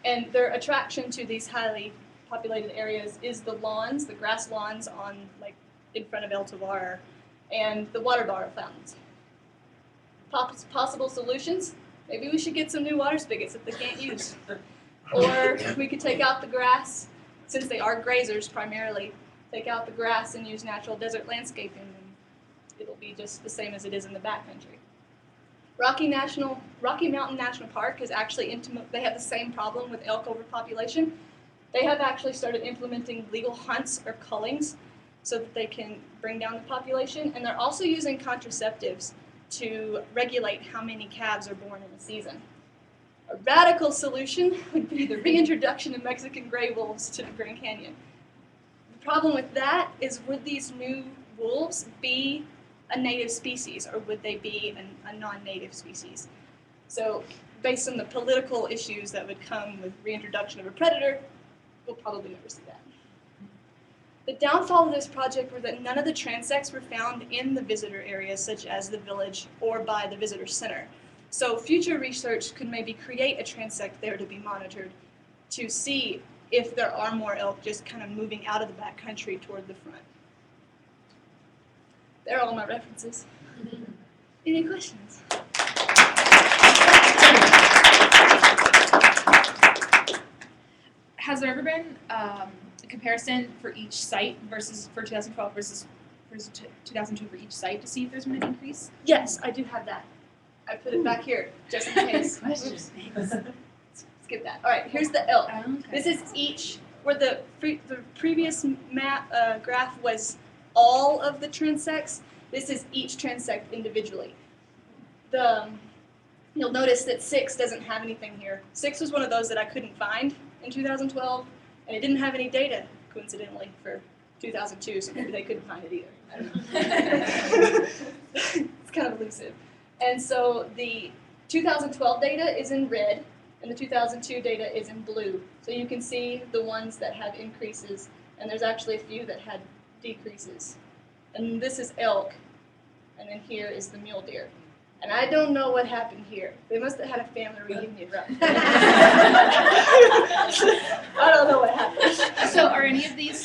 And their attraction to these highly populated areas is the lawns, the grass lawns in front of El Tovar, and the water bottle fountains. Possible solutions? Maybe we should get some new water spigots that they can't use. Or we could take out the grass, since they are grazers primarily, take out the grass and use natural desert landscaping, and it'll be just the same as it is in the backcountry. Rocky Mountain National Park is actually they have the same problem with elk overpopulation. They have actually started implementing legal hunts or cullings so that they can bring down the population, and they're also using contraceptives to regulate how many calves are born in a season. A radical solution would be the reintroduction of Mexican gray wolves to the Grand Canyon. The problem with that is, would these new wolves be a native species, or would they be a non-native species? So based on the political issues that would come with reintroduction of a predator, we'll probably never see that. The downfall of this project were that none of the transects were found in the visitor areas, such as the village or by the visitor center. So future research could maybe create a transect there to be monitored to see if there are more elk just kind of moving out of the backcountry toward the front. There are all my references. Any questions? Has there ever been a comparison for each site for 2012 versus 2002 for each site to see if there's been an increase? Yes, I do have that. I put it back here, just in case. Skip that. All right, here's the elk. This is each, where the previous graph was all of the transects. This is each transect individually. You'll notice that 6 doesn't have anything here. 6 was one of those that I couldn't find in 2012, and it didn't have any data, coincidentally, for 2002, so maybe they couldn't find it either. I don't know. It's kind of elusive. And so the 2012 data is in red, and the 2002 data is in blue. So you can see the ones that have increases, and there's actually a few that had decreases. And this is elk, and then here is the mule deer. And I don't know what happened here. They must have had a family reunion, right? I don't know what happened. So are any of these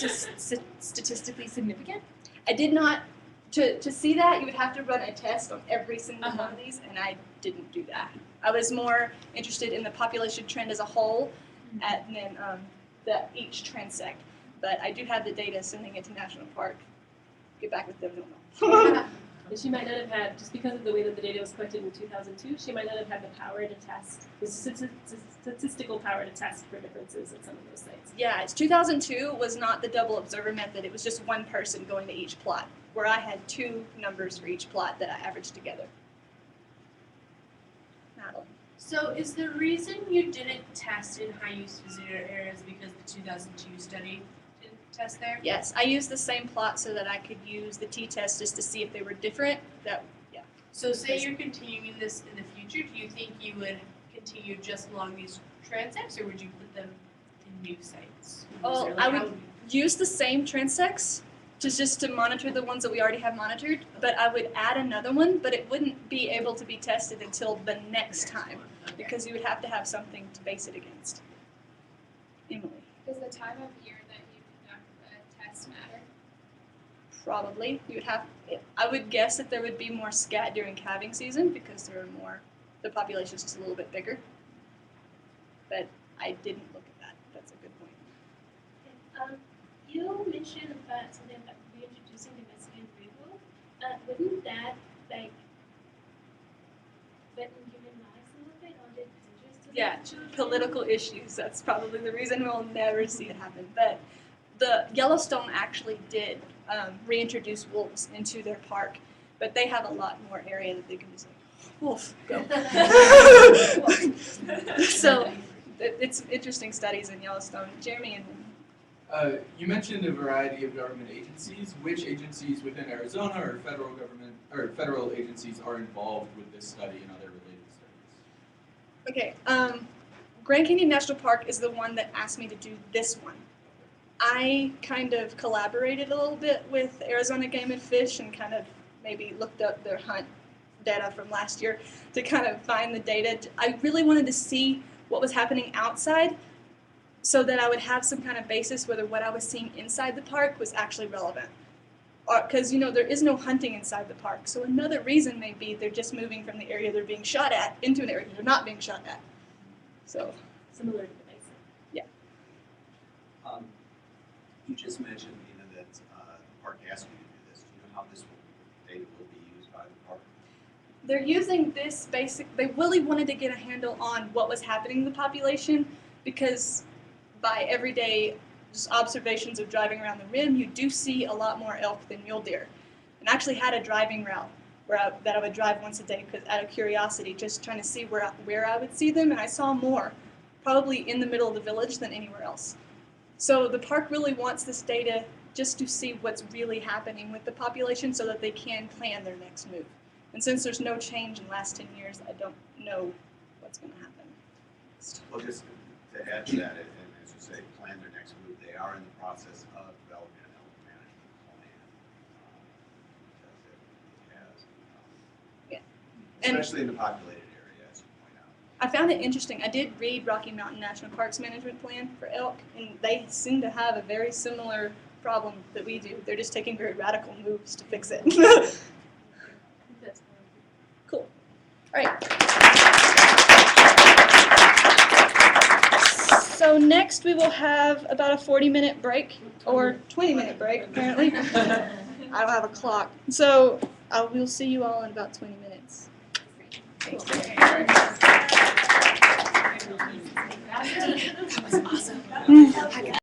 statistically significant? I did not, to see that, you would have to run a test on every single one of these, and I didn't do that. I was more interested in the population trend as a whole, and then each transect. But I do have the data, sending it to National Park. Get back with them, don't know. And she might not have had, just because of the way that the data was collected in 2002, she might not have had the power to test, the statistical power to test for differences at some of those sites. Yeah, 2002 was not the double observer method. It was just one person going to each plot, where I had 2 numbers for each plot that I averaged together. Madeline. So is the reason you didn't test in high-use visitor areas because the 2002 study didn't test there? Yes, I used the same plot so that I could use the t-test just to see if they were different. Yeah. So say you're continuing this in the future, do you think you would continue just along these transects, or would you put them in new sites? Oh, I would use the same transects just to monitor the ones that we already have monitored, but I would add another one, but it wouldn't be able to be tested until the next time, because you would have to have something to base it against. Emily. Does the time of year that you conduct the test matter? Probably. I would guess that there would be more scat during calving season because the population's just a little bit bigger. But I didn't look at that. That's a good point. You mentioned about something about reintroducing the Mexican River. Wouldn't that threaten human lives a little bit, or is it dangerous to Yeah, children? political issues. That's probably the reason we'll never see it happen. But the Yellowstone actually did reintroduce wolves into their park, but they have a lot more area that they can just wolf, go. So it's interesting studies in Yellowstone. Jeremy and You mentioned a variety of government agencies. Which agencies within Arizona or federal government or federal agencies are involved with this study and other related studies? Okay, Grand Canyon National Park is the one that asked me to do this one. I kind of collaborated a little bit with Arizona Game and Fish and kind of maybe looked up their hunt data from last year to kind of find the data. I really wanted to see what was happening outside so that I would have some kind of basis whether what I was seeing inside the park was actually relevant. Because, there is no hunting inside the park. So another reason may be they're just moving from the area they're being shot at into an area they're not being shot at. So, Similar to the bison. yeah. You just mentioned, that the park asked you to do this. Do you know how this data will be used by the park? They're using this they really wanted to get a handle on what was happening in the population because by everyday just observations of driving around the rim, you do see a lot more elk than mule deer. And I actually had a driving route that I would drive once a day out of curiosity, just trying to see where I would see them, and I saw more, probably in the middle of the village than anywhere else. So the park really wants this data just to see what's really happening with the population so that they can plan their next move. And since there's no change in the last 10 years, I don't know what's going to happen. Well, just to add to that, and as you say, plan their next move, they are in the process of developing an elk management plan. Yeah. Especially in the populated area, as you point out. I found it interesting. I did read Rocky Mountain National Park's management plan for elk, and they seem to have a very similar problem that we do. They're just taking very radical moves to fix it. Cool. All right. So next we will have about a 40-minute break, or 20-minute break, apparently. I don't have a clock. So we'll see you all in about 20 minutes. That was awesome.